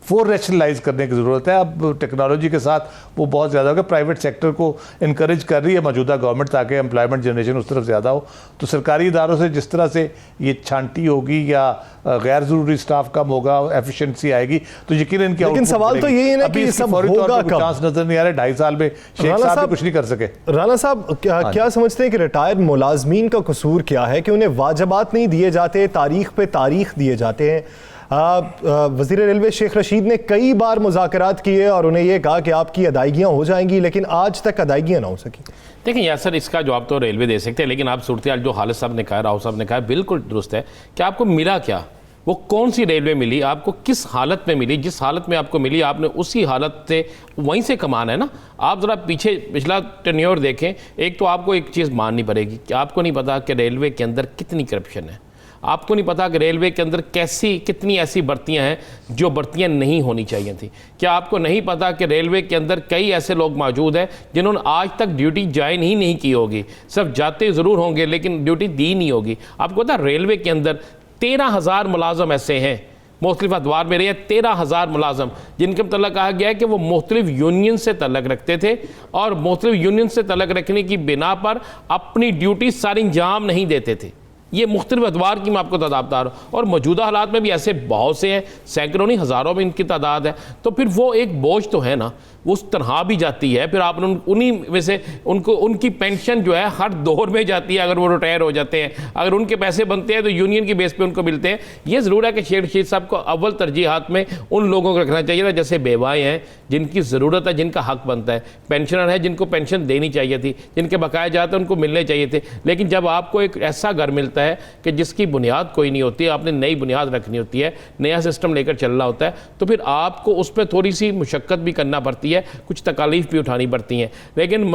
वो रैशनलाइज करने की ज़रूरत है। अब टेक्नोलॉजी के साथ वो बहुत ज़्यादा हो गया। प्राइवेट सेक्टर को इनकरेज कर रही है मौजूदा गवर्नमेंट ताकि एम्प्लॉयमेंट जनरेशन उस तरफ ज़्यादा हो। तो सरकारी इदारों से जिस तरह से ये छांटी होगी या गैर ज़रूरी स्टाफ कम होगा, एफिशिएंसी आएगी, तो यकीन इनकी। लेकिन सवाल तो यही है ना कि सब होगा कब? चांस नजर नहीं आ रहा। 2.5 साल में शेख साहब भी कुछ नहीं कर सके। राना साहब क्या समझते हैं कि रिटायर्ड मुलाजमीन का कसूर क्या है कि उन्हें वाजबात नहीं दिए जाते, तारीख पे तारीख दिए जाते हैं? वज़ीर रेलवे शेख रशीद ने कई बार मुज़ाकरात किए और उन्हें यह कहा कि आपकी अदायगियाँ हो जाएंगी, लेकिन आज तक अदायगियाँ ना हो सकी। देखिए यासर, इसका जवाब तो रेलवे दे सकते हैं, लेकिन आप सूरत जो हालिद साहब ने कहा, राव साहब ने कहा, बिल्कुल दुरुस्त है कि आपको मिला क्या, वो कौन सी रेलवे मिली, आपको किस हालत में मिली। जिस हालत में आपको मिली आपने उसी हालत से वहीं से कमाना है ना। आप ज़रा पिछला टेन्योर देखें। एक तो आपको एक चीज़ माननी पड़ेगी कि आपको नहीं पता कि रेलवे के अंदर कितनी करप्शन है। आपको नहीं पता कि रेलवे के अंदर कितनी ऐसी भर्तियां हैं जो भर्तियां नहीं होनी चाहिए थी। क्या आपको नहीं पता कि रेलवे के अंदर कई ऐसे लोग मौजूद हैं जिन्होंने आज तक ड्यूटी ज्वाइन ही नहीं की होगी, सिर्फ जाते ज़रूर होंगे लेकिन ड्यूटी दी नहीं होगी। आपको पता रेलवे के अंदर 13,000 मुलाजम ऐसे हैं, मुख्तलिफ अदवार में रहे 13,000 मुलाजम जिनके मतलब कहा गया है कि वो मुख्तलिफ यूनियन से तल्लक रखते थे और मुख्तलिफ यूनियन से तल्लक रखने की बिना पर अपनी ड्यूटी सारी अंजाम नहीं देते थे। ये मुख्तलिफ अदवार की मैं आपको तादाद बता रहा हूँ और मौजूदा हालात में भी ऐसे बहुत से हैं, सैकड़ों नहीं हज़ारों में इनकी तादाद है। तो फिर वो एक बोझ तो है ना, वो उस तरह भी जाती है। फिर आप उन्हीं में से उनकी पेंशन जो है हर दौर में जाती है। अगर वो रिटायर हो जाते हैं, अगर उनके पैसे बनते हैं तो यूनियन की बेस पे उनको मिलते हैं। ये ज़रूर है कि शेख रशीद साहब को अव्वल तरजीहात में उन लोगों को रखना चाहिए था जैसे बेवाएँ हैं जिनकी ज़रूरत है, जिनका हक बनता है, पेंशनर है जिनको पेंशन देनी चाहिए थी, जिनके बकाए जाते हैं उनको मिलने चाहिए थे। लेकिन जब आपको एक ऐसा घर मिलता है कि जिसकी बुनियाद कोई नहीं होती, आपने नई बुनियाद रखनी होती है, नया सिस्टम लेकर चलना होता है, तो फिर आपको उस पर थोड़ी सी मुशक्क़त भी करना पड़ती है, कुछ तकालीफ भी उठानी पड़ती हैं। लेकिन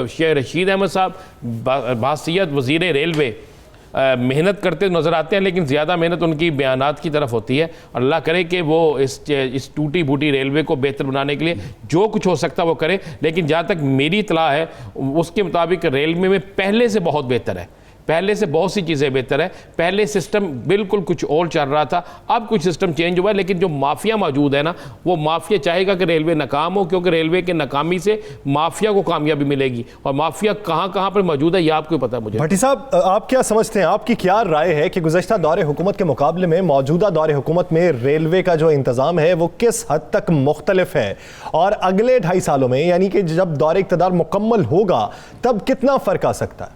शेख रशीद अहमद साहब बासियत वज़ीर रेलवे मेहनत करते नज़र आते हैं, लेकिन ज़्यादा मेहनत उनकी बयानात की तरफ होती है। अल्लाह करे कि वो इस टूटी बूटी रेलवे को बेहतर बनाने के लिए जो कुछ हो सकता है वो करे। लेकिन जहाँ तक मेरी इत्तला है उसके मुताबिक रेलवे में पहले से बहुत बेहतर है, पहले से बहुत सी चीज़ें बेहतर है। पहले सिस्टम बिल्कुल कुछ और चल रहा था, अब कुछ सिस्टम चेंज हुआ है। लेकिन जो माफिया मौजूद है ना, वो माफिया चाहेगा कि रेलवे नाकाम हो, क्योंकि रेलवे के नाकामी से माफिया को कामयाबी मिलेगी। और माफिया कहाँ कहाँ पर मौजूद है ये आपको पता है। मुझे भट्टी साहब, आप क्या समझते हैं, आपकी क्या राय है कि गुज़श्ता दौरे हुकूमत के मुकाबले में मौजूदा दौरे हुकूमत में रेलवे का जो इंतज़ाम है वो किस हद तक मुख्तलिफ है, और अगले 2.5 सालों में यानी कि जब दौरे इक़्तिदार मुकम्मल होगा तब कितना फ़र्क आ सकता है?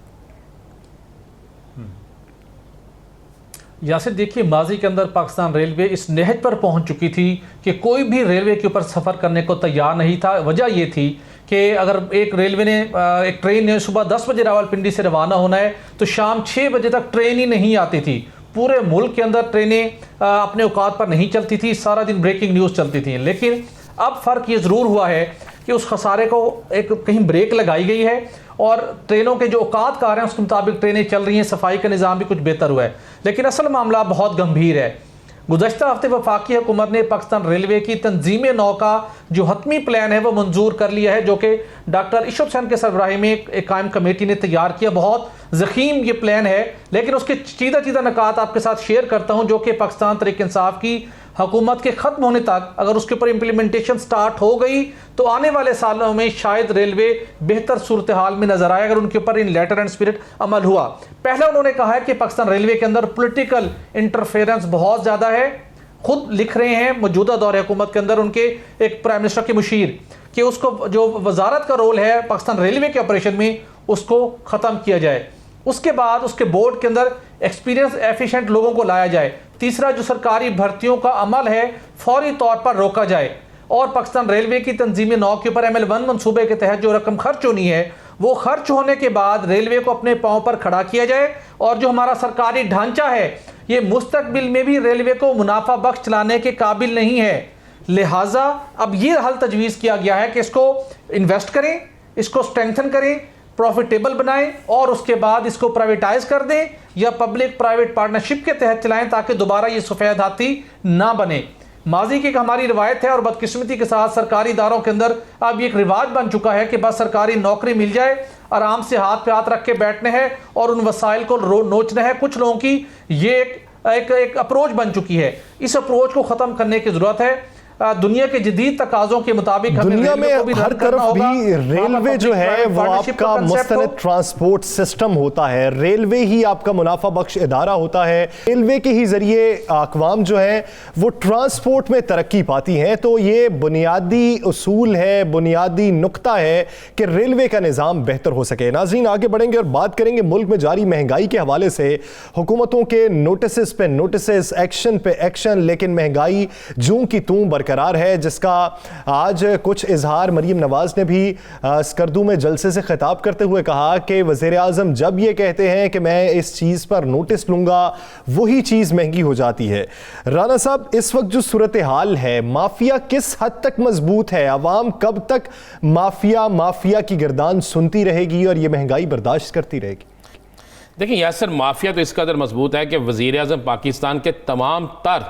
यासिर, देखिए, माजी के अंदर पाकिस्तान रेलवे इस नहज पर पहुंच चुकी थी कि कोई भी रेलवे के ऊपर सफ़र करने को तैयार नहीं था। वजह ये थी कि अगर एक ट्रेन ने सुबह 10 बजे रावलपिंडी से रवाना होना है तो शाम 6 बजे तक ट्रेन ही नहीं आती थी। पूरे मुल्क के अंदर ट्रेनें अपने औकात पर नहीं चलती थी, सारा दिन ब्रेकिंग न्यूज़ चलती थी। लेकिन अब फ़र्क ये ज़रूर हुआ है कि उस खसारे को एक कहीं ब्रेक लगाई गई है और ट्रेनों के जो औकात कार हैं उसके मुताबिक ट्रेनें चल रही हैं, सफाई का निज़ाम भी कुछ बेहतर हुआ है। लेकिन असल मामला बहुत गंभीर है। गुज़श्ता हफ्ते वफाकी हुकूमत ने पाकिस्तान रेलवे की तंजीम नौ का जो हतमी प्लान है वो मंजूर कर लिया है, जो कि डॉक्टर इशरत हुसैन के सरबराही में एक कायम कमेटी ने तैयार किया। बहुत ज़ख़ीम ये प्लान है, लेकिन उसके चीदा नकात आपके साथ शेयर करता हूँ जो कि पाकिस्तान तहरीक इंसाफ की हुकूमत के ख़त्म होने तक अगर उसके ऊपर इम्प्लीमेंटेशन स्टार्ट हो गई तो आने वाले सालों में शायद रेलवे बेहतर सूरत हाल में नजर आए अगर उनके ऊपर इन लेटर एंड स्पिरिट अमल हुआ। पहले उन्होंने कहा है कि पाकिस्तान रेलवे के अंदर पॉलिटिकल इंटरफेरेंस बहुत ज़्यादा है। खुद लिख रहे हैं मौजूदा दौर हुकूमत के अंदर उनके एक प्राइम मिनिस्टर के मुशीर कि उसको जो वजारत का रोल है पाकिस्तान रेलवे के ऑपरेशन में उसको ख़त्म किया जाए। उसके बाद उसके बोर्ड के अंदर एक्सपीरियंस एफिशिएंट लोगों को लाया जाए। तीसरा, जो सरकारी भर्तियों का अमल है फौरी तौर पर रोका जाए और पाकिस्तान रेलवे की तंजीम नौ के ऊपर ML1 मनसूबे के तहत जो रकम खर्च होनी है वो खर्च होने के बाद रेलवे को अपने पांव पर खड़ा किया जाए। और जो हमारा सरकारी ढांचा है ये मुस्तकबिल में भी रेलवे को मुनाफा बख्श चलाने के काबिल नहीं है। लिहाजा अब ये हल तजवीज़ किया गया है कि इसको इन्वेस्ट करें, इसको स्ट्रेंथन करें, प्रॉफिटेबल बनाएं और उसके बाद इसको प्राइवेटाइज कर दें या पब्लिक प्राइवेट पार्टनरशिप के तहत चलाएं ताकि दोबारा ये सफ़ेद हाथी ना बने। माजी की हमारी रिवायत है और बदकिस्मती के साथ सरकारी इदारों के अंदर अब एक रिवाज बन चुका है कि बस सरकारी नौकरी मिल जाए, आराम से हाथ पे हाथ रख के बैठने हैं और उन वसाइल को नोचना है। कुछ लोगों की ये एक अप्रोच बन चुकी है। इस अप्रोच को ख़त्म करने की ज़रूरत है। दुनिया के जदीद तकाज़ों के मुताबिक दुनिया में हर तरफ भी रेलवे जो है वो आपका मुस्तनद ट्रांसपोर्ट सिस्टम होता है, रेलवे ही आपका मुनाफा बख्श इदारा होता है, रेलवे के ही जरिए अक़वाम जो है वो ट्रांसपोर्ट में तरक्की पाती हैं। तो ये बुनियादी उसूल है, बुनियादी नुक्ता है कि रेलवे का निज़ाम बेहतर हो सके। नाज़रीन, आगे बढ़ेंगे और बात करेंगे मुल्क में जारी महंगाई के हवाले से। हुकूमतों के नोटिस पे नोटिस, एक्शन पे एक्शन, लेकिन महंगाई जूं की तूं बरकरार है, जिसका आज कुछ इजहार मरीम नवाज ने भी स्कर्दू में जलसे से खिताब करते हुए कहा कि वज़ीर आज़म जब ये कहते हैं कि मैं इस चीज़ पर नोटिस लूँगा वही चीज़ महंगी हो जाती है। राना साहब, इस वक्त जो सूरत हाल है, माफिया किस हद तक मजबूत है? अवाम कब तक माफिया की गिरदान सुनती रहेगी और ये महंगाई बर्दाश्त करती रहेगी? देखिए यासर, माफिया तो इस कदर मजबूत है कि वज़ीर आज़म पाकिस्तान के तमाम तर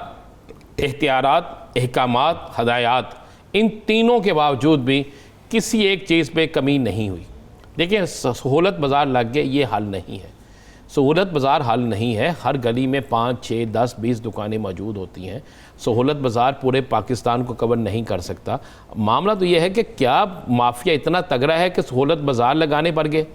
एहतियारात, अहकामात, हदायत, इन तीनों के बावजूद भी किसी एक चीज़ पे कमी नहीं हुई। देखिए, सहूलत बाज़ार लग गए, ये हल नहीं है। सहूलत बाज़ार हल नहीं है। हर गली में 5, 6, 10, 20 दुकानें मौजूद होती हैं। सहूलत बाज़ार पूरे पाकिस्तान को कवर नहीं कर सकता। मामला तो ये है कि क्या माफिया इतना तगड़ा है कि सहूलत बाज़ार लगाने पड़ गए।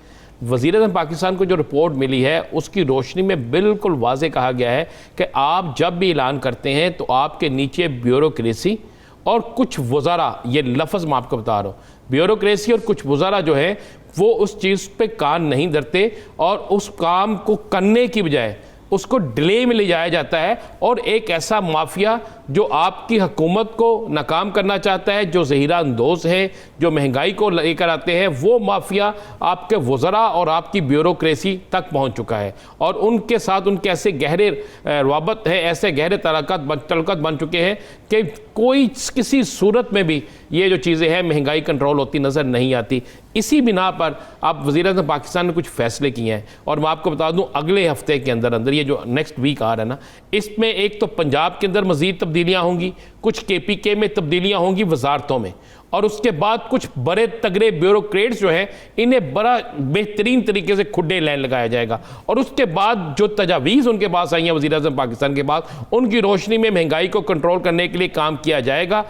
वज़ीर आज़म पाकिस्तान को जो रिपोर्ट मिली है उसकी रोशनी में बिल्कुल वाज़े कहा गया है कि आप जब भी ऐलान करते हैं तो आपके नीचे ब्यूरोक्रेसी और कुछ वज़रा, ये लफ्ज़ मैं आपको बता रहा हूँ, ब्यूरोक्रेसी और कुछ वज़रा जो है वो उस चीज़ पे कान नहीं धरते और उस काम को करने की बजाय उसको डिले में ले जाया जाता है। और एक ऐसा माफिया जो आपकी हुकूमत को नाकाम करना चाहता है, जो ज़हीरा अंदोज़ है, जो महंगाई को लेकर आते हैं, वो माफिया आपके वज़रा और आपकी ब्यूरोक्रेसी तक पहुंच चुका है और उनके साथ उनके ऐसे गहरे रवाबत है, ऐसे गहरे तलकत बन चुके हैं कि कोई किसी सूरत में भी ये जो चीज़ें हैं महंगाई कंट्रोल होती नज़र नहीं आती। इसी बिना पर आप वज़ीर आज़म पाकिस्तान ने कुछ फ़ैसले किए हैं और मैं आपको बता दूं अगले हफ्ते के अंदर अंदर, ये जो नेक्स्ट वीक आ रहा है ना, इसमें एक तो पंजाब के अंदर मज़ीद तब्दीलियाँ होंगी, कुछ KPK में तब्दीलियाँ होंगी वजारतों में, और उसके बाद कुछ बड़े तगड़े ब्यूरोक्रेट्स जो हैं इन्हें बड़ा बेहतरीन तरीके से खुड्डे लाइन लगाया जाएगा। और उसके बाद जो तजावीज़ उनके पास आई हैं वज़ीर आज़म पाकिस्तान के पास, उनकी रोशनी में महंगाई को कंट्रोल करने के लिए काम किया जाएगा।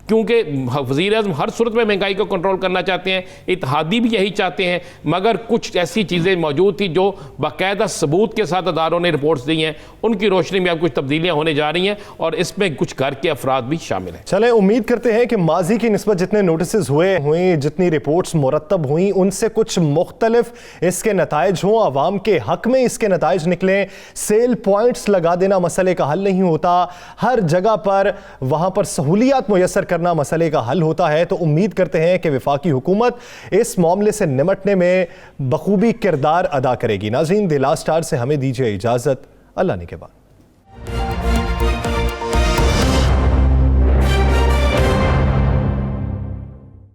क्योंकि वज़ीर आज़म हर सूरत में महंगाई को कंट्रोल करना चाहते हैं, इत्तेहादी भी यही चाहते हैं, मगर कुछ ऐसी चीज़ें मौजूद थी जो बाकायदा सबूत के साथ अदारों ने रिपोर्ट्स दी हैं, उनकी रोशनी में अब कुछ तब्दीलियाँ होने जा रही हैं और इसमें कुछ घर के अफराद भी शामिल हैं। चलें, उम्मीद करते हैं कि माजी की निस्बत जितने नोटिस हुए जितनी रिपोर्ट्स मुरतब हुई, उनसे कुछ मुख्तलिफ इसके नताइज हों, आवाम के हक में इसके नताइज निकलें। सेल पॉइंट्स लगा देना मसले का हल नहीं होता, हर जगह पर वहाँ पर सहूलियात मुयस्सर करना मसले का हल होता है। तो उम्मीद करते हैं कि वफाकी हुकूमत इस मामले से निमटने में बखूबी किरदार अदा करेगी। नाज़रीन, द लास्ट स्टार से हमें दीजिए इजाज़त। अल्लाह ने के बाद।